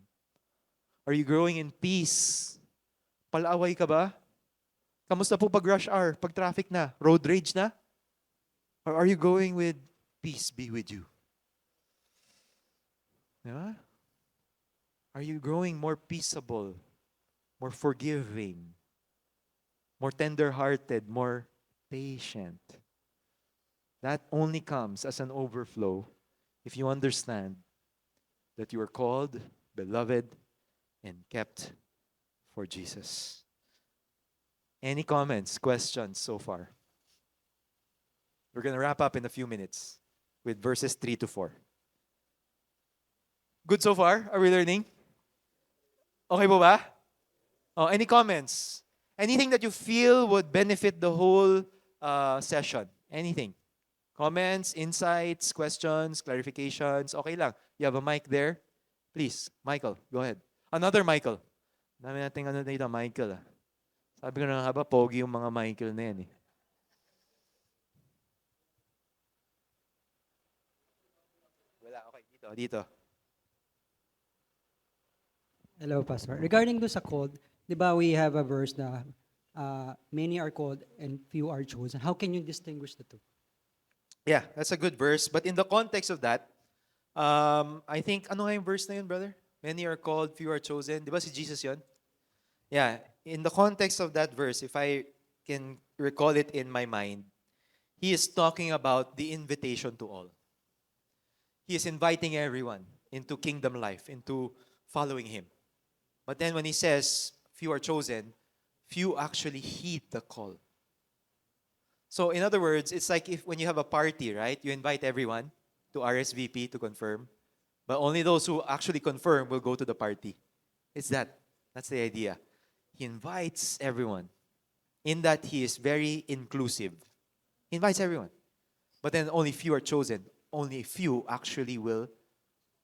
Are you growing in peace? Palaaway ka ba? Kamusta po pag rush hour, pag traffic na, road rage na? Or are you going with peace be with you? Yeah? Are you growing more peaceable, more forgiving, more tender-hearted, more patient? That only comes as an overflow if you understand that you are called, beloved, and kept for Jesus. Any comments, questions so far? We're going to wrap up in a few minutes with verses 3 to 4. Good so far? Are we learning? Okay po ba? Oh, any comments? Anything that you feel would benefit the whole session? Anything? Comments, insights, questions, clarifications? Okay lang. You have a mic there? Please, Michael, go ahead. Another Michael. Dami nating ano dito, Michael. Sabi ko na nga ba, pogi yung mga Michael na yan eh. Wala, okay. Dito. Hello, Pastor. Regarding do sa called, di ba we have a verse na many are called and few are chosen. How can you distinguish the two? Yeah, that's a good verse. But in the context of that, I think, ano nga yung verse na yun, brother? Many are called, few are chosen. Di ba si Jesus yun? Yeah, in the context of that verse, if I can recall it in my mind, he is talking about the invitation to all. He is inviting everyone into kingdom life, into following him. But then when he says, few are chosen, few actually heed the call. So in other words, it's like if when you have a party, right? You invite everyone to RSVP to confirm, but only those who actually confirm will go to the party. It's that. That's the idea. He invites everyone. In that he is very inclusive. He invites everyone. But then only few are chosen. Only few actually will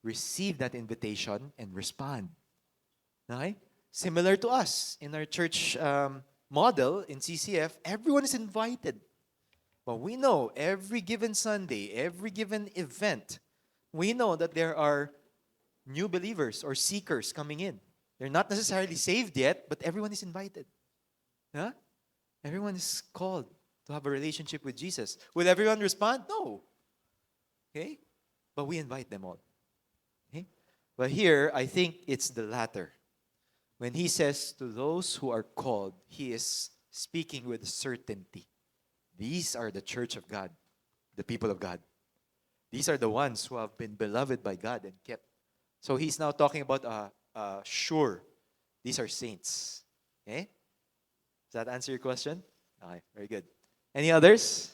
receive that invitation and respond. Okay? Similar to us in our church model in CCF, everyone is invited. But we know every given Sunday, every given event, we know that there are new believers or seekers coming in. They're not necessarily saved yet, but everyone is invited. Huh? Everyone is called to have a relationship with Jesus. Will everyone respond? No. Okay? But we invite them all. Okay? But here, I think it's the latter. When he says to those who are called, he is speaking with certainty. These are the church of God, the people of God. These are the ones who have been beloved by God and kept. So he's now talking about sure. These are saints. Okay? Does that answer your question? Okay, very good. Any others?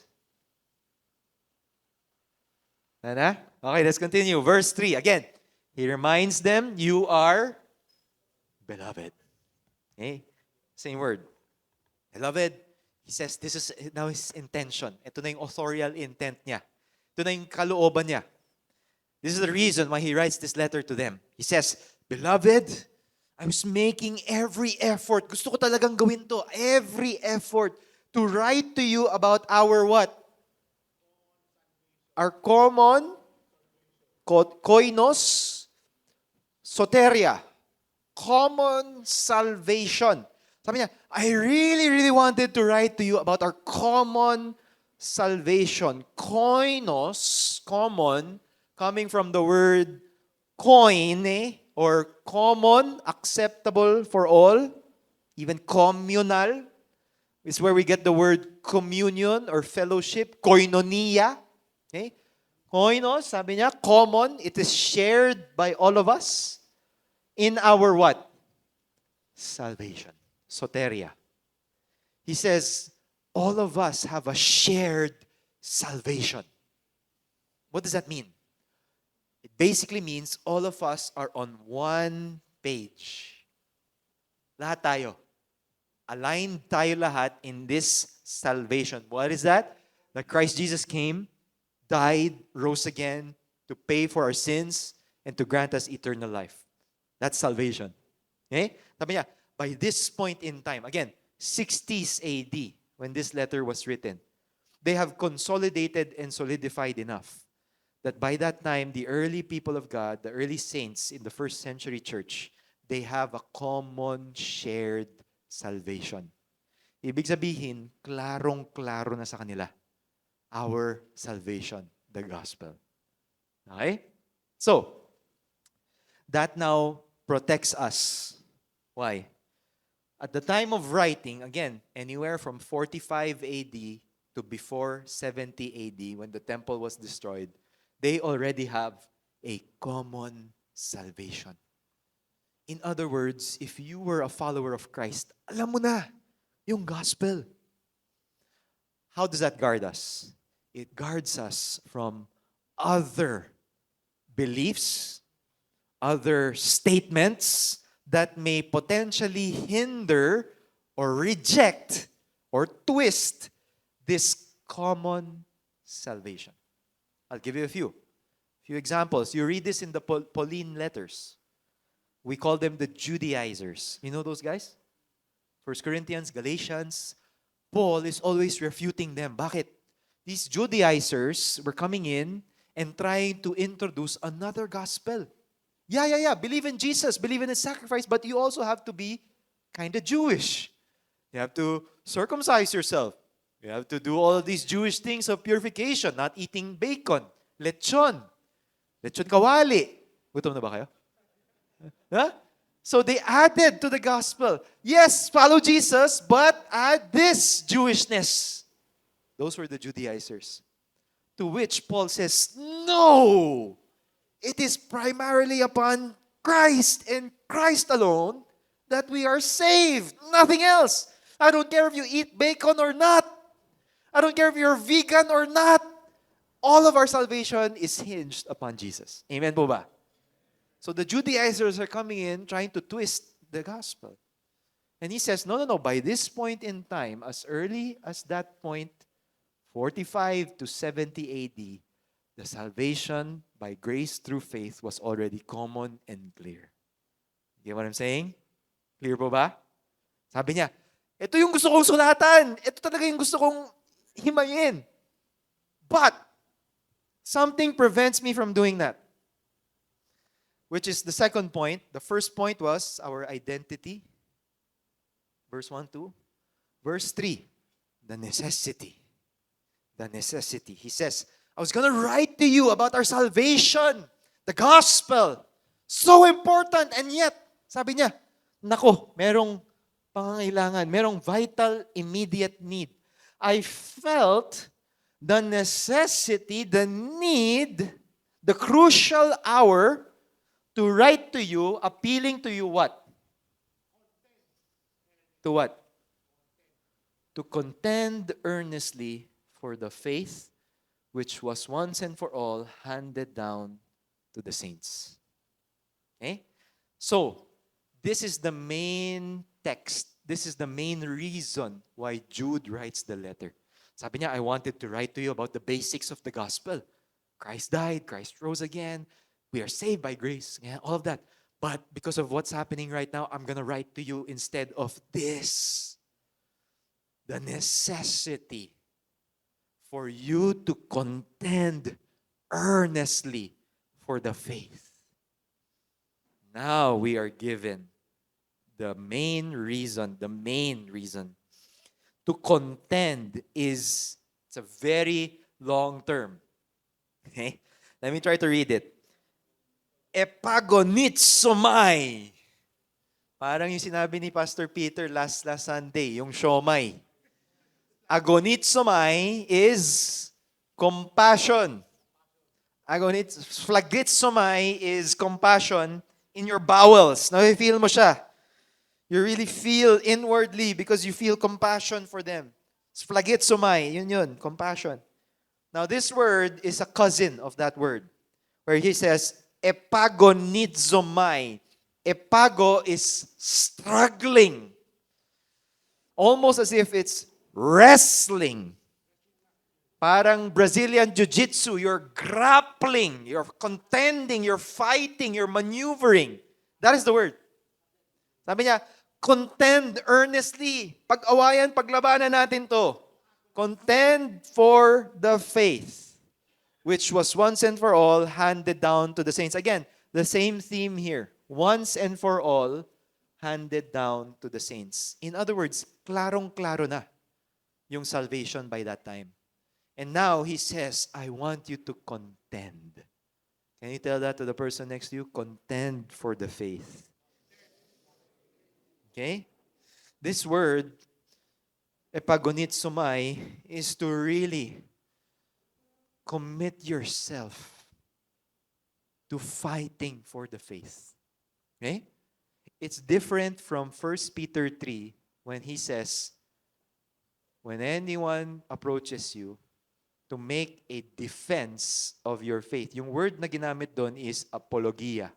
Nana? Okay, let's continue. Verse 3. Again, he reminds them, you are beloved. Okay? Same word. Beloved, he says this is now his intention. Ito na yung authorial intent niya. Ito na yung kalooban niya. This is the reason why he writes this letter to them. He says, Beloved, I was making every effort. Gusto ko talagang gawin to. Every effort to write to you about our what? Our common koinos soteria. Common salvation. Sabi niya, I really, really wanted to write to you about our common salvation. Koinos, common, coming from the word koine, or common, acceptable for all, even communal. It's where we get the word communion or fellowship, koinonia. Okay? Koinos, sabi niya, common. It is shared by all of us in our what? Salvation. Soteria. He says, all of us have a shared salvation. What does that mean? It basically means all of us are on one page. Lahat tayo. Aligned tayo lahat in this salvation. What is that? That Christ Jesus came, died, rose again to pay for our sins and to grant us eternal life. That's salvation. Okay? Sabi niya, by this point in time, again, 60s AD, when this letter was written, they have consolidated and solidified enough that by that time, the early people of God, the early saints in the first century church, they have a common shared salvation. Ibig sabihin, klarong-klaro na sa kanila. Our salvation, the gospel. Okay? So, that now protects us. Why? At the time of writing, again, anywhere from 45 AD to before 70 AD, when the temple was destroyed, they already have a common salvation. In other words, if you were a follower of Christ, alam mo na yung gospel. How does that guard us? It guards us from other beliefs, other statements that may potentially hinder or reject or twist this common salvation. I'll give you a few examples. You read this in the Pauline letters. We call them the Judaizers. You know those guys? 1 Corinthians, Galatians. Paul is always refuting them. Bakit? These Judaizers were coming in and trying to introduce another gospel. Yeah. Believe in Jesus, believe in His sacrifice, but you also have to be kind of Jewish. You have to circumcise yourself. You have to do all of these Jewish things of purification, not eating bacon, lechon kawali. Gutom na ba kayo? Huh? So they added to the gospel. Yes, follow Jesus, but add this Jewishness. Those were the Judaizers. To which Paul says, no! It is primarily upon Christ and Christ alone that we are saved. Nothing else. I don't care if you eat bacon or not. I don't care if you're vegan or not. All of our salvation is hinged upon Jesus. Amen po ba? So the Judaizers are coming in trying to twist the gospel. And he says, no. By this point in time, as early as that point, 45 to 70 AD, the salvation by grace through faith was already common and clear. You get what I'm saying? Clear po ba? Sabi niya, ito yung gusto kong sulatan. Ito talaga yung gusto kong himayin. But, something prevents me from doing that. Which is the second point. The first point was our identity. Verse 1, 2. Verse 3, the necessity. The necessity. He says, I was going to write to you about our salvation, the gospel. So important. And yet, sabi niya, nako, merong pangangailangan, merong vital, immediate need. I felt the necessity, the need, the crucial hour to write to you, appealing to you what? To what? To contend earnestly for the faith which was once and for all handed down to the saints. Okay? So, this is the main text. This is the main reason why Jude writes the letter. Sabi niya, I wanted to write to you about the basics of the gospel. Christ died, Christ rose again. We are saved by grace. Yeah, all of that. But because of what's happening right now, I'm going to write to you instead of this. The necessity for you to contend earnestly for the faith. Now we are given the main reason to contend is, it's a very long term. Okay? Let me try to read it. Epagonitsomai. Parang yung sinabi ni Pastor Peter last Sunday, yung siomai. Agonizomai is compassion. Phlegizomai is compassion in your bowels. Nafe-feel mo siya. You really feel inwardly because you feel compassion for them. Phlegizomai, yun, compassion. Now this word is a cousin of that word, where he says, epagonizomai. Epago is struggling. Almost as if it's wrestling. Parang Brazilian Jiu-Jitsu, you're grappling, you're contending, you're fighting, you're maneuvering. That is the word. Sabi niya, contend earnestly. Pag-awayan, paglabanan natin to. Contend for the faith, which was once and for all handed down to the saints. Again, the same theme here. Once and for all, handed down to the saints. In other words, klarong-klaro na yung salvation by that time. And now he says, I want you to contend. Can you tell that to the person next to you? Contend for the faith. Okay? This word, epagonizomai, is to really commit yourself to fighting for the faith. Okay? It's different from 1 Peter 3 when he says, when anyone approaches you, to make a defense of your faith. Yung word na ginamit doon is apologia,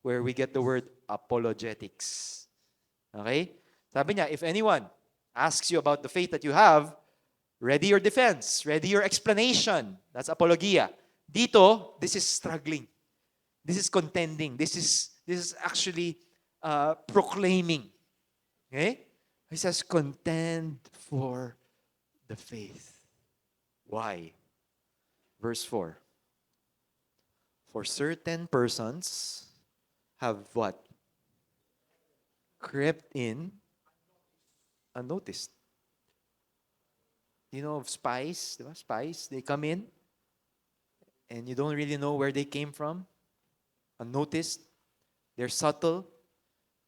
where we get the word apologetics. Okay? Sabi niya, if anyone asks you about the faith that you have, ready your defense, ready your explanation. That's apologia. Dito, this is struggling. This is contending. This is actually proclaiming. Okay? He says, contend for the faith. Why? Verse 4. For certain persons have what? Crept in unnoticed. You know of spies? Diba? Spies, they come in and you don't really know where they came from. Unnoticed. They're subtle.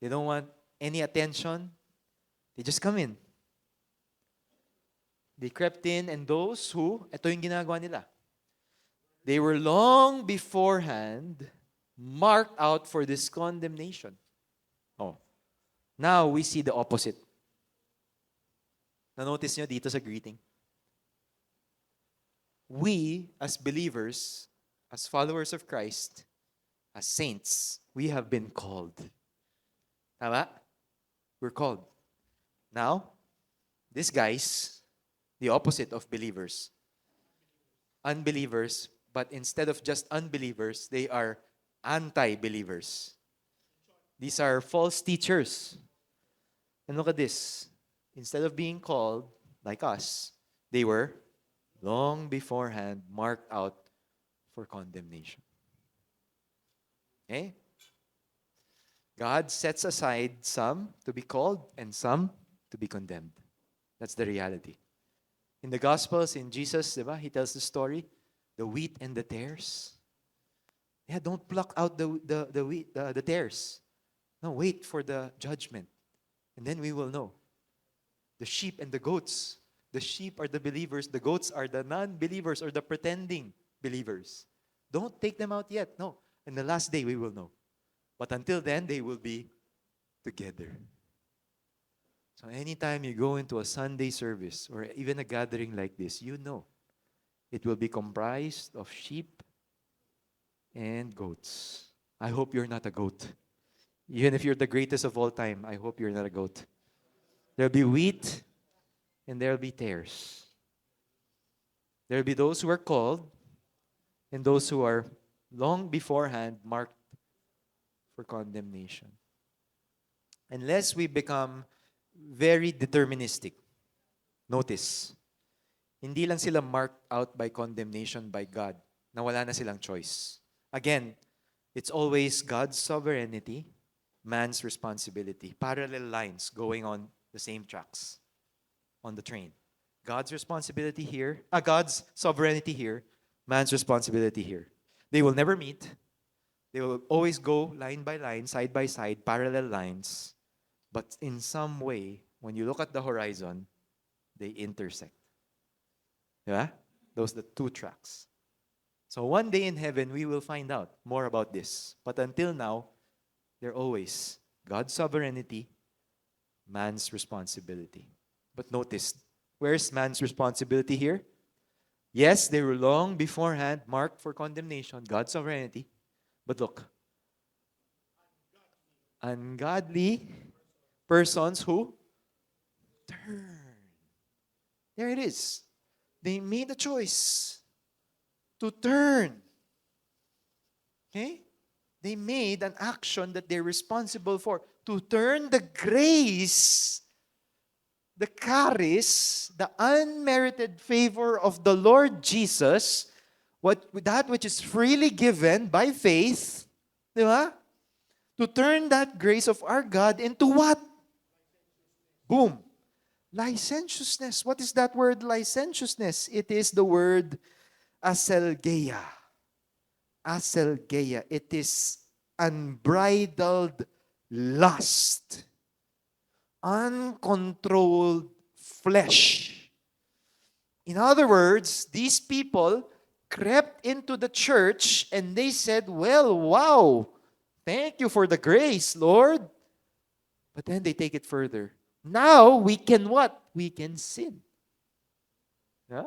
They don't want any attention. They just come in. They crept in, and those who, ito yung ginagawa nila. They were long beforehand marked out for this condemnation. Oh. Now we see the opposite. Na-notice nyo dito sa greeting? We, as believers, as followers of Christ, as saints, we have been called. Tama? We're called. Now, these guys, the opposite of believers. Unbelievers, but instead of just unbelievers, they are anti-believers. These are false teachers. And look at this. Instead of being called, like us, they were long beforehand marked out for condemnation. Okay? God sets aside some to be called and some to be condemned. That's the reality. In the Gospels, in Jesus, diba, he tells the story, the wheat and the tares. Yeah, don't pluck out the wheat, the tares. No, wait for the judgment. And then we will know. The sheep and the goats. The sheep are the believers. The goats are the non-believers or the pretending believers. Don't take them out yet. No. In the last day, we will know. But until then, they will be together. So anytime you go into a Sunday service or even a gathering like this, you know it will be comprised of sheep and goats. I hope you're not a goat. Even if you're the greatest of all time, I hope you're not a goat. There'll be wheat and there'll be tares. There'll be those who are called and those who are long beforehand marked for condemnation. Unless we become very deterministic. Notice, hindi lang sila marked out by condemnation by God, na wala na silang choice. Again, it's always God's sovereignty, man's responsibility. Parallel lines going on the same tracks on the train. God's responsibility here, God's sovereignty here, man's responsibility here. They will never meet. They will always go line by line, side by side, parallel lines. But in some way, when you look at the horizon, they intersect. Yeah? Those are the two tracks. So one day in heaven, we will find out more about this. But until now, they're always God's sovereignty, man's responsibility. But notice, where's man's responsibility here? Yes, they were long beforehand marked for condemnation, God's sovereignty. But look, ungodly persons who turn. There it is. They made a choice to turn. Okay? They made an action that they're responsible for to turn the grace, the charis, the unmerited favor of the Lord Jesus, that which is freely given by faith, di ba? To turn that grace of our God into what? Boom. Licentiousness. What is that word licentiousness? It is the word aselgeia. Aselgeia. It is unbridled lust. Uncontrolled flesh. In other words, these people crept into the church and they said, well, wow, thank you for the grace, Lord. But then they take it further. Now we can what? We can sin. Yeah?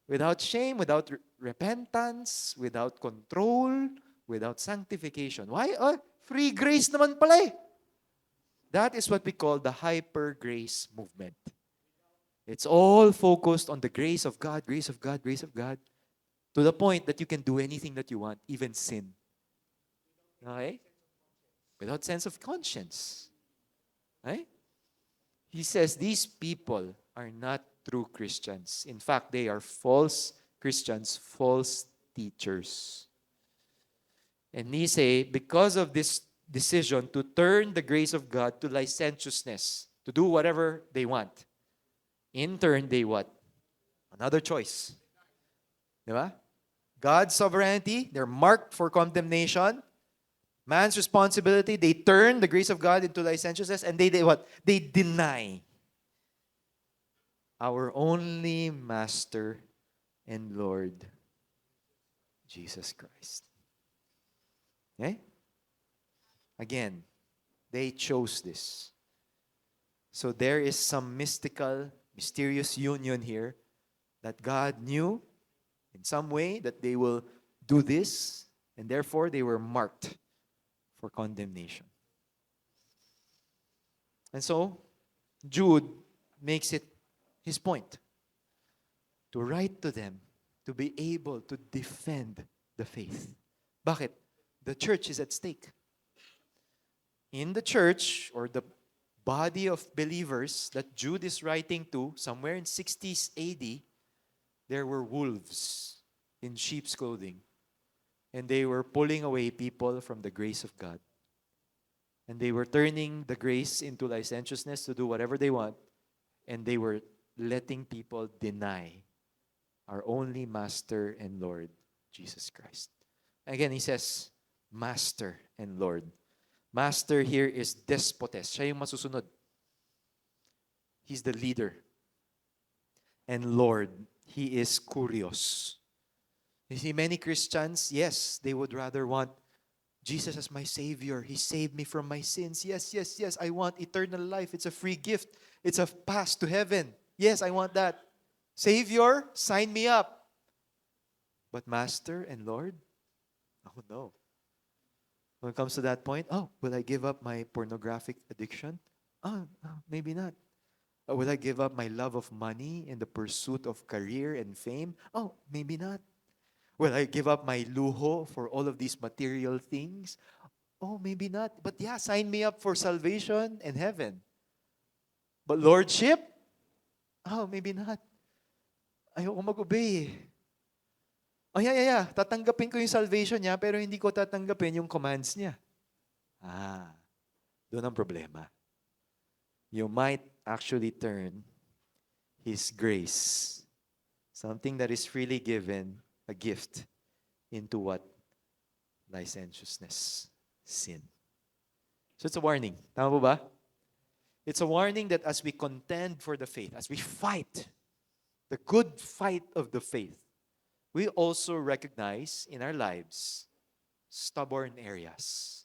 Without shame, without repentance, without control, without sanctification. Why? Free grace naman pala eh. That is what we call the hyper grace movement. It's all focused on the grace of God, grace of God, grace of God, to the point that you can do anything that you want, even sin. Okay? Without sense of conscience. Right? He says these people are not true Christians. In fact, they are false Christians, false teachers. And he say, because of this decision to turn the grace of God to licentiousness, to do whatever they want, in turn, they what? Another choice. Diba? God's sovereignty, they're marked for condemnation. Man's responsibility, they turn the grace of God into licentiousness, and they what? They deny our only Master and Lord, Jesus Christ. Okay? Again, they chose this. So there is some mystical, mysterious union here that God knew in some way that they will do this, and therefore they were marked for condemnation. And so, Jude makes it his point to write to them to be able to defend the faith. Bakit? The church is at stake. In the church, or the body of believers that Jude is writing to, somewhere in 60s AD, there were wolves in sheep's clothing. And they were pulling away people from the grace of God. And they were turning the grace into licentiousness to do whatever they want. And they were letting people deny our only Master and Lord, Jesus Christ. Again, he says, Master and Lord. Master here is despotes. Siya yung masusunod. He's the leader. And Lord, he is kurios. You see, many Christians, yes, they would rather want Jesus as my Savior. He saved me from my sins. Yes, yes, yes. I want eternal life. It's a free gift. It's a pass to heaven. Yes, I want that. Savior, sign me up. But Master and Lord? Oh no. When it comes to that point, will I give up my pornographic addiction? No, maybe not. Will I give up my love of money and the pursuit of career and fame? Maybe not. Will I give up my luho for all of these material things? Maybe not. But yeah, sign me up for salvation and heaven. But lordship? Maybe not. Ayoko mag-obey. Yeah. Tatanggapin ko yung salvation niya, pero hindi ko tatanggapin yung commands niya. Doon ang problema. You might actually turn His grace, something that is freely given, a gift, into what? Licentiousness, sin. So it's a warning. Tama po ba? It's a warning that as we contend for the faith, as we fight the good fight of the faith, we also recognize in our lives stubborn areas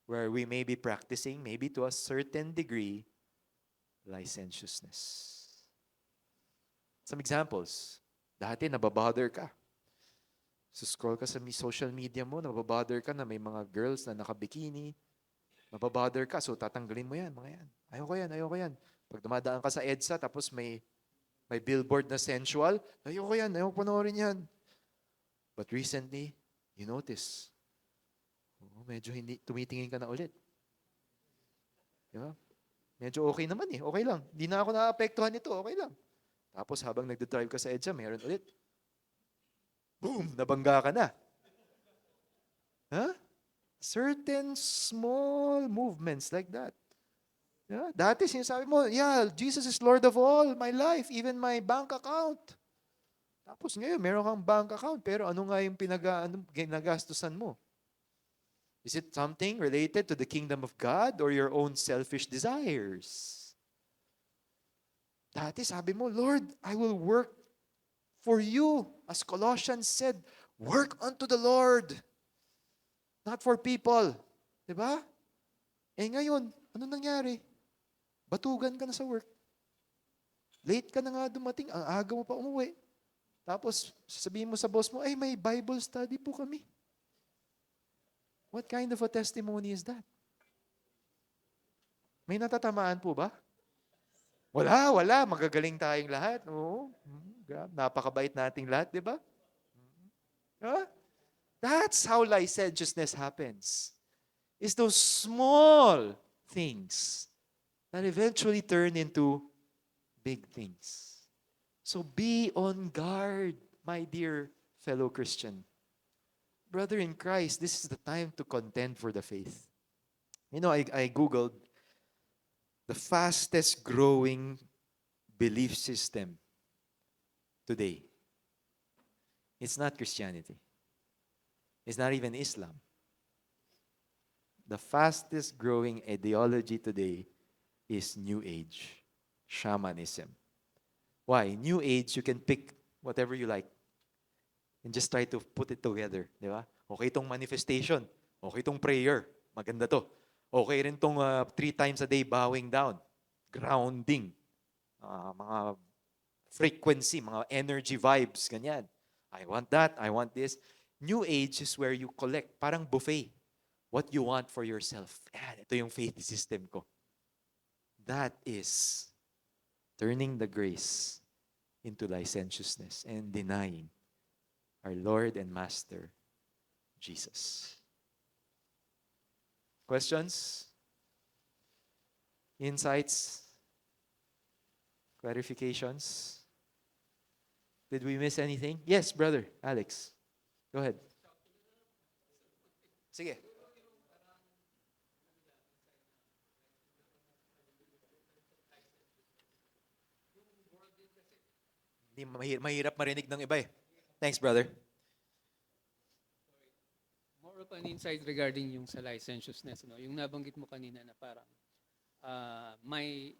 where we may be practicing, maybe to a certain degree, licentiousness. Some examples. Dati, nababother ka. Scroll ka sa social media mo, nababother ka na may mga girls na nakabikini. Mababother ka, so tatanggalin mo yan, mga yan. Ayoko yan, ayoko yan. Pag dumadaan ka sa EDSA, tapos may billboard na sensual, ayoko yan, ayoko panoorin yan. But recently, you notice, medyo hindi, tumitingin ka na ulit. Diba? Medyo okay naman eh, okay lang. Hindi na ako naapektuhan nito, okay lang. Tapos habang nagdadrive ka sa EDSA, meron ulit. Boom! Nabangga ka na. Huh? Certain small movements like that. Yeah, dati sinasabi mo, yeah, Jesus is Lord of all my life, even my bank account. Tapos ngayon, meron kang bank account, pero ano nga yung ginagastusan mo? Is it something related to the kingdom of God or your own selfish desires? Dati sabi mo, Lord, I will work for you. As Colossians said, work unto the Lord. Not for people. Diba? Eh ngayon, ano nangyari? Batugan ka na sa work. Late ka na nga dumating, ang aga mo pa umuwi. Tapos, sasabihin mo sa boss mo, ay, may Bible study po kami. What kind of a testimony is that? May natatamaan po ba? Wala. Magagaling tayong lahat. Oo. Napakabait nating lahat, di ba? Huh? That's how licentiousness happens. It's those small things that eventually turn into big things. So be on guard, my dear fellow Christian. Brother in Christ, this is the time to contend for the faith. You know, I Googled the fastest growing belief system today. It's not Christianity. It's not even Islam. The fastest growing ideology today is New Age, shamanism. Why? New Age, you can pick whatever you like and just try to put it together. Di ba? Okay itong manifestation. Okay itong prayer. Maganda to. Okay rin itong 3 times a day bowing down. Grounding. Mga frequency, mga energy vibes, ganyan. I want that, I want this. New Age is where you collect, parang buffet, what you want for yourself. Ito yung faith system ko. That is turning the grace into licentiousness and denying our Lord and Master, Jesus. Questions? Insights? Clarifications? Did we miss anything? Yes, brother, Alex. Go ahead. Sige. Mahirap marinig ng iba eh. Thanks, brother. More of an insight regarding yung sa licentiousness, no? Yung nabanggit mo kanina na parang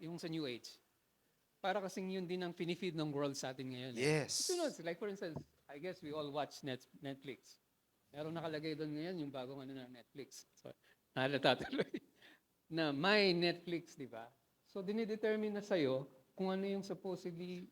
yung sa New Age. Para kasing yun din ang pinifeed ng world sa atin ngayon. Yes. You know, like for instance, I guess we all watch Netflix. Meron nakalagay doon ngayon yung bagong ng Netflix. So, nalatatuloy. Na may Netflix, di ba? So, dinidetermine na sa'yo kung ano yung supposedly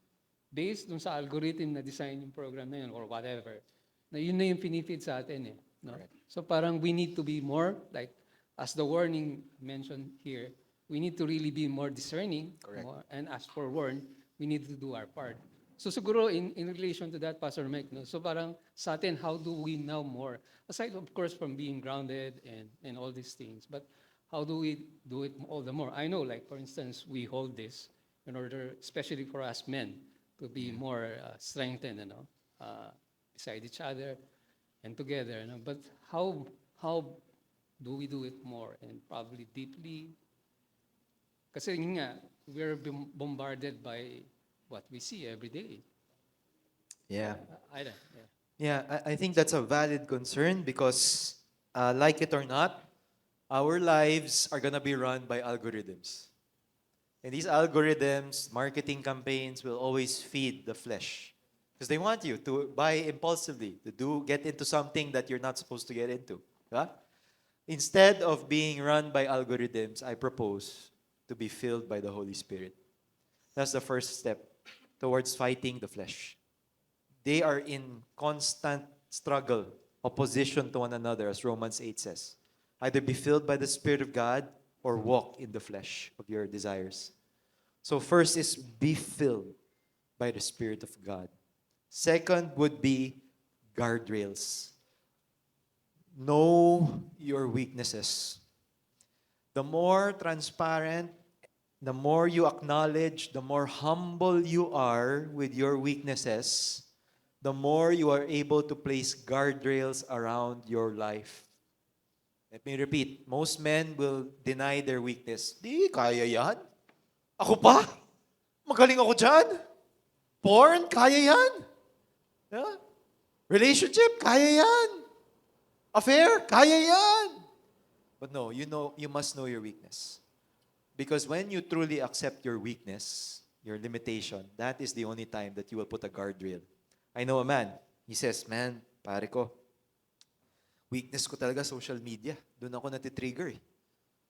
based dun sa algorithm na design yung program na yun or whatever. Na yun na yung pinifeed sa atin eh. No? So, parang we need to be more, like, as the warning mentioned here, we need to really be more discerning. More, and as for warn, we need to do our part. So siguro in relation to that, Pastor Mike, no? So parang sa atin, how do we now more, aside of course from being grounded and all these things, but how do we do it all the more? I know, like for instance, we hold this in order, especially for us men, to be more strengthened, beside each other and together. But how do we do it more and probably deeply? Kasi yun nga, we're bombarded by what we see every day. Yeah. I don't, yeah. Yeah, I think that's a valid concern because, like it or not, our lives are gonna be run by algorithms. And these algorithms, marketing campaigns will always feed the flesh. Because they want you to buy impulsively, to get into something that you're not supposed to get into. Diba? Instead of being run by algorithms, I propose to be filled by the Holy Spirit. That's the first step towards fighting the flesh. They are in constant struggle, opposition to one another, as Romans 8 says. Either be filled by the Spirit of God or walk in the flesh of your desires. So first is be filled by the Spirit of God. Second would be guardrails. Know your weaknesses. The more transparent, the more you acknowledge, the more humble you are with your weaknesses, the more you are able to place guardrails around your life. Let me repeat, most men will deny their weakness. Di, kaya yan. Ako pa? Magaling ako dyan. Porn, kaya yan. Yeah? Relationship, kaya yan. Affair, kaya yan. But no, you must know your weakness. Because when you truly accept your weakness, your limitation, that is the only time that you will put a guardrail. I know a man, he says, man, pare ko, weakness ko talaga social media. Doon ako natitrigger eh.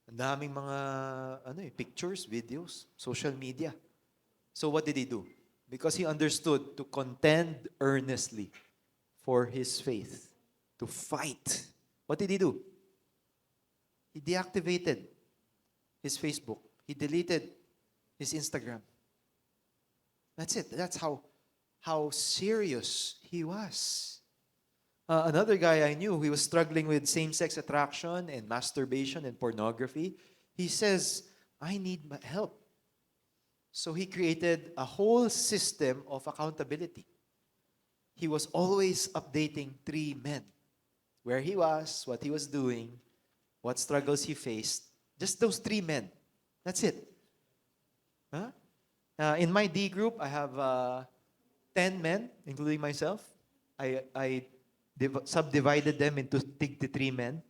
Ang daming mga pictures, videos, social media. So what did he do? Because he understood to contend earnestly for his faith, to fight. What did he do? He deactivated his Facebook. He deleted his Instagram. That's it. That's how serious he was. Another guy I knew, he was struggling with same-sex attraction and masturbation and pornography. He says, I need help. So he created a whole system of accountability. He was always updating 3 men. Where he was, what he was doing, what struggles he faced. Just those 3 men. That's it. Huh? In my D group, I have 10 men, including myself. I subdivided them into 3 men.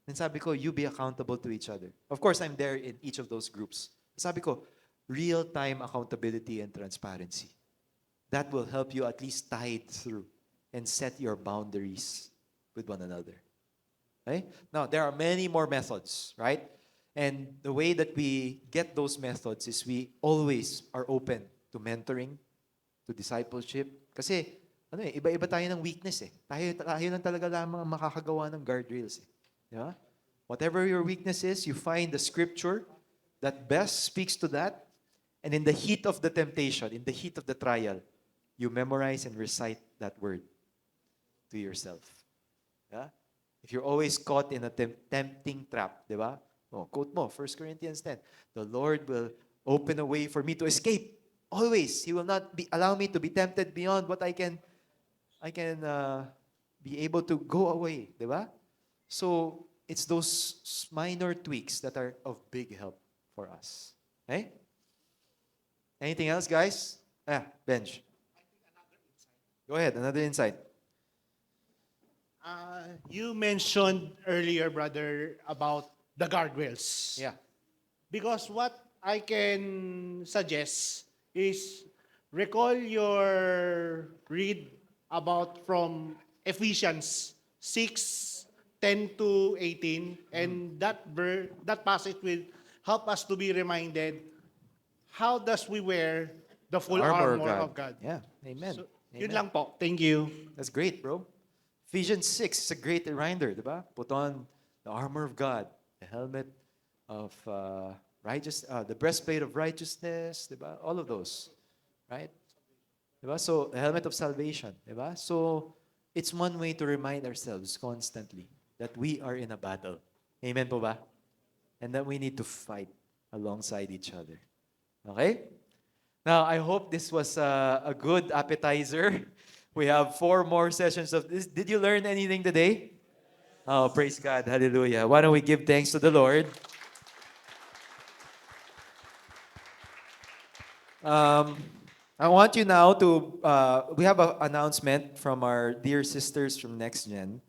And sabi ko, you be accountable to each other. Of course, I'm there in each of those groups. Sabi ko, real-time accountability and transparency. That will help you at least tide through and set your boundaries with one another. Okay? Now, there are many more methods, right? And the way that we get those methods is we always are open to mentoring, to discipleship. Kasi, iba-iba tayo ng weakness eh. Tayo lang talaga lamang ang makakagawa ng guardrails eh. Yeah? Whatever your weakness is, you find the scripture that best speaks to that. And in the heat of the temptation, in the heat of the trial, you memorize and recite that word to yourself. Yeah? If you're always caught in a tempting trap, di ba? Oh, quote mo, 1 Corinthians 10. The Lord will open a way for me to escape. Always. He will not allow me to be tempted beyond what I can be able to go away. Di ba? So, it's those minor tweaks that are of big help for us. Okay? Anything else, guys? Benj. Go ahead, another insight. You mentioned earlier, brother, about the guardrails. Yeah. Because what I can suggest is recall your read about from Ephesians 6:10 to 18, and that passage will help us to be reminded how does we wear the full armor of God. Yeah, amen. So, Amen. yun lang po. Thank you. That's great, bro. Ephesians 6 is a great reminder, diba? Put on the armor of God, the helmet of the breastplate of righteousness, diba? All of those, right? Diba? So, the helmet of salvation, diba? So, it's one way to remind ourselves constantly that we are in a battle. Amen po ba? And that we need to fight alongside each other. Okay? Now, I hope this was a good appetizer. We have 4 more sessions of this. Did you learn anything today? Oh, praise God. Hallelujah. Why don't we give thanks to the Lord? I want you now to, we have an announcement from our dear sisters from Next Gen.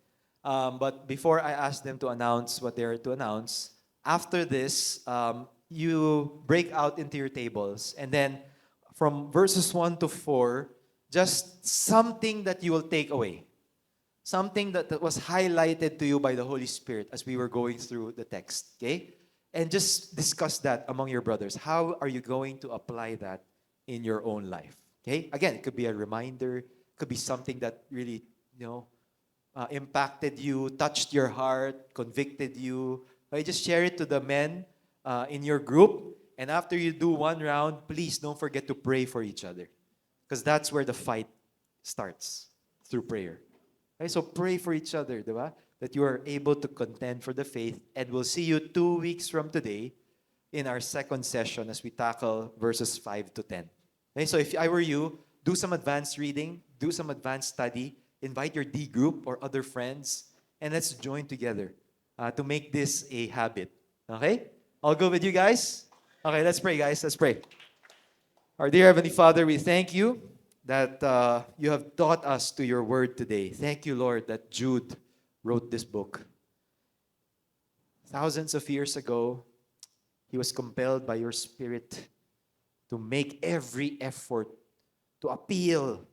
But before I ask them to announce what they're to announce, after this, you break out into your tables, and then from verses 1 to 4, just something that you will take away. Something that was highlighted to you by the Holy Spirit as we were going through the text, okay? And just discuss that among your brothers. How are you going to apply that in your own life? Okay? Again, it could be a reminder, could be something that really, impacted you, touched your heart, convicted you. Okay? Just share it to the men in your group. And after you do one round, please don't forget to pray for each other. Because that's where the fight starts, through prayer. Okay, so pray for each other, di ba? That you are able to contend for the faith. And we'll see you 2 weeks from today in our second session as we tackle verses 5 to 10. Okay, so if I were you, do some advanced reading, do some advanced study, invite your D group or other friends, and let's join together to make this a habit. Okay? All good with you guys? Okay, let's pray, guys. Let's pray. Our dear Heavenly Father, we thank you that you have taught us to your word today. Thank you, Lord, that Jude wrote this book. Thousands of years ago, he was compelled by your Spirit to make every effort to appeal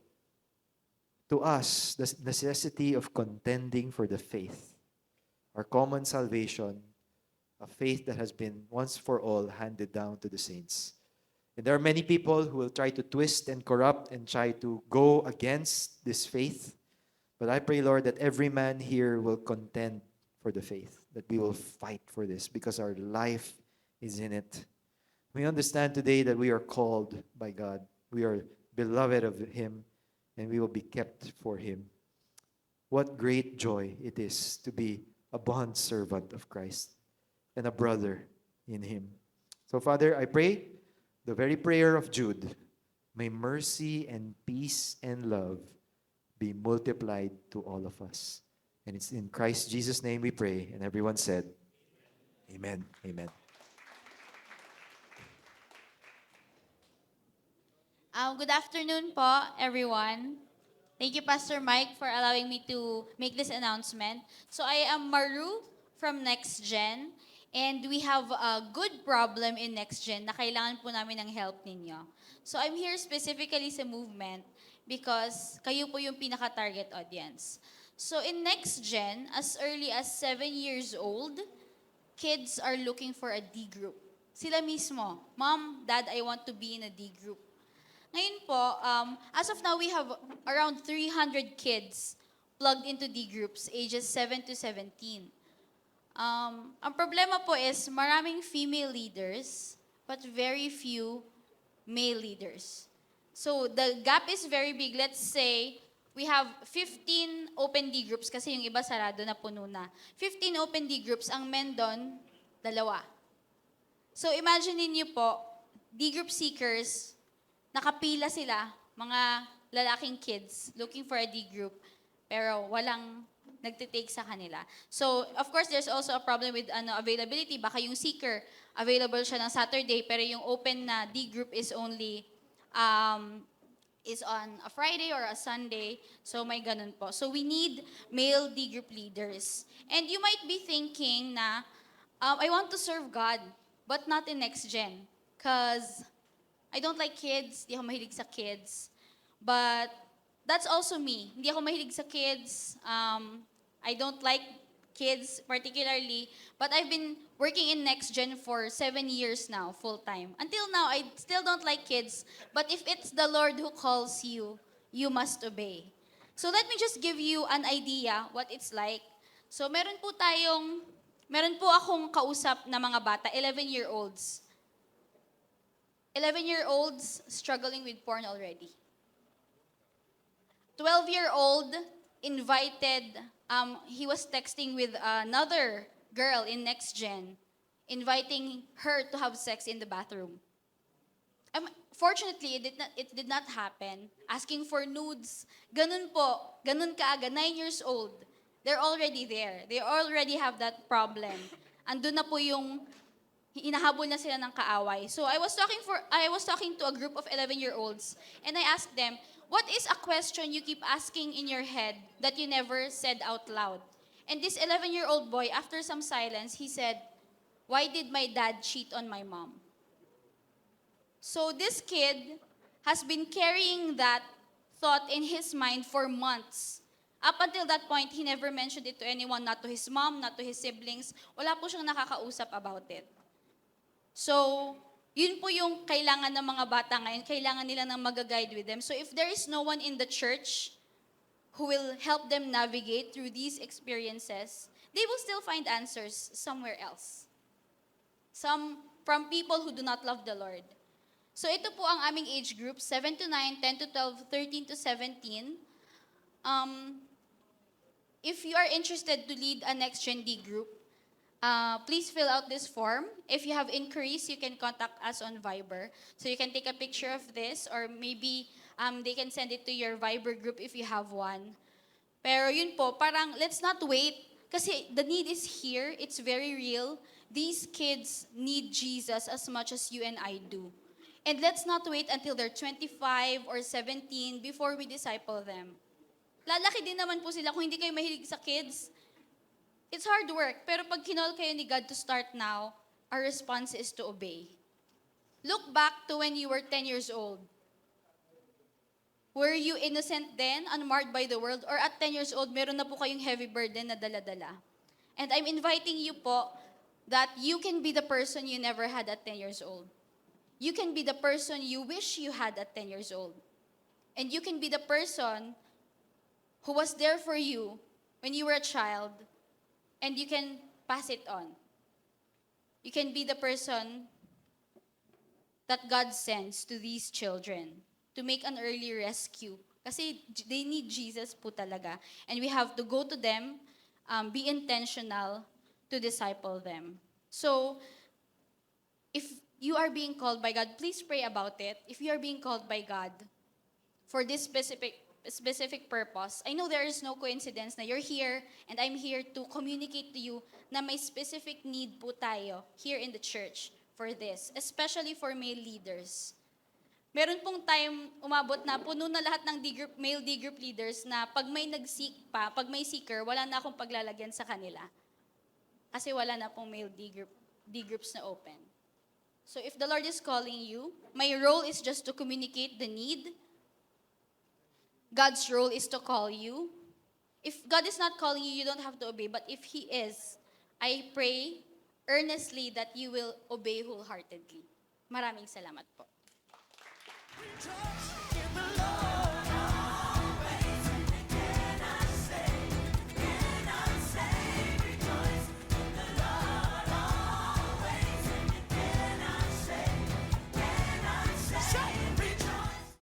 to us the necessity of contending for the faith, our common salvation, a faith that has been once for all handed down to the saints. And there are many people who will try to twist and corrupt and try to go against this faith. But I pray, Lord, that every man here will contend for the faith, that we will fight for this because our life is in it. We understand today that we are called by God. We are beloved of Him, and we will be kept for Him. What great joy it is to be a bond servant of Christ and a brother in Him. So, Father, I pray the very prayer of Jude, may mercy and peace and love be multiplied to all of us. And it's in Christ Jesus' name we pray. And everyone said, Amen. Amen. Good afternoon po, everyone. Thank you, Pastor Mike, for allowing me to make this announcement. So I am Maru from Next Gen, and we have a good problem in Next Gen na kailangan po namin ng help ninyo. So I'm here specifically sa movement because kayo po yung pinaka-target audience. So in Next Gen, as early as 7 years old, kids are looking for a D group. Sila mismo, Mom, Dad, I want to be in a D group. Ngayon po, as of now, we have around 300 kids plugged into D groups, ages 7 to 17. Ang problema po is maraming female leaders, but very few male leaders. So the gap is very big. Let's say we have 15 open D groups kasi yung iba sarado na puno na. 15 open D groups, ang men doon, 2. So imagine niyo po, D group seekers, nakapila sila, mga lalaking kids looking for a D group, pero walang nagtitake sa kanila. So, of course, there's also a problem with availability. Baka yung seeker, available siya ng Saturday, pero yung open na D group is only is on a Friday or a Sunday. So, may ganun po. So, we need male D group leaders. And you might be thinking na, I want to serve God, but not in Next Gen. Because I don't like kids, di ako mahilig sa kids. But that's also me. Hindi ako mahilig sa kids. I don't like kids particularly. But I've been working in Next Gen for 7 years now, full-time. Until now, I still don't like kids. But if it's the Lord who calls you, you must obey. So let me just give you an idea what it's like. So meron po akong kausap na mga bata, 11-year-olds. 11-year-olds struggling with porn already. 12-year-old invited, he was texting with another girl in Next Gen, inviting her to have sex in the bathroom. Fortunately, it did not happen. Asking for nudes, ganun po, ganun kaaga, 9 years old. They're already there. They already have that problem. Andun na po yung inahabol na sila ng kaaway. So I was talking to a group of 11-year-olds, and I asked them, what is a question you keep asking in your head that you never said out loud? And this 11-year-old boy, after some silence, he said, Why did my dad cheat on my mom? So this kid has been carrying that thought in his mind for months. Up until that point, he never mentioned it to anyone, not to his mom, not to his siblings. Wala po siyang nakakausap about it. So, yun po yung kailangan ng mga bata ngayon. Kailangan nila ng mag-guide with them. So if there is no one in the church who will help them navigate through these experiences, they will still find answers somewhere else. Some from people who do not love the Lord. So ito po ang aming age group, 7 to 9, 10 to 12, 13 to 17. If you are interested to lead a Next Gen D group, please fill out this form. If you have inquiries, you can contact us on Viber. So you can take a picture of this, or maybe they can send it to your Viber group if you have one. Pero yun po, parang let's not wait. Kasi the need is here. It's very real. These kids need Jesus as much as you and I do. And let's not wait until they're 25 or 17 before we disciple them. Lalaki din naman po sila kung hindi kayo mahilig sa kids. It's hard work, pero pag kinol kayo ni God to start now, our response is to obey. Look back to when you were 10 years old. Were you innocent then, unmarred by the world, or at 10 years old, meron na po kayong heavy burden na dala-dala? And I'm inviting you po that you can be the person you never had at 10 years old. You can be the person you wish you had at 10 years old. And you can be the person who was there for you when you were a child, and you can pass it on. You can be the person that God sends to these children to make an early rescue. Kasi they need Jesus po talaga. And we have to go to them, be intentional to disciple them. So, if you are being called by God, please pray about it. If you are being called by God for this specific purpose, I know there is no coincidence na you're here and I'm here to communicate to you na may specific need po tayo here in the church for this, especially for male leaders. Meron pong time umabot na puno na lahat ng male D group leaders na pag may nag-seek pa, pag may seeker, wala na akong paglalagyan sa kanila. Kasi wala na pong male D groups na open. So if the Lord is calling you, my role is just to communicate the need. God's role is to call you. If God is not calling you, you don't have to obey. But if He is, I pray earnestly that you will obey wholeheartedly. Maraming salamat po. Trust in the Lord.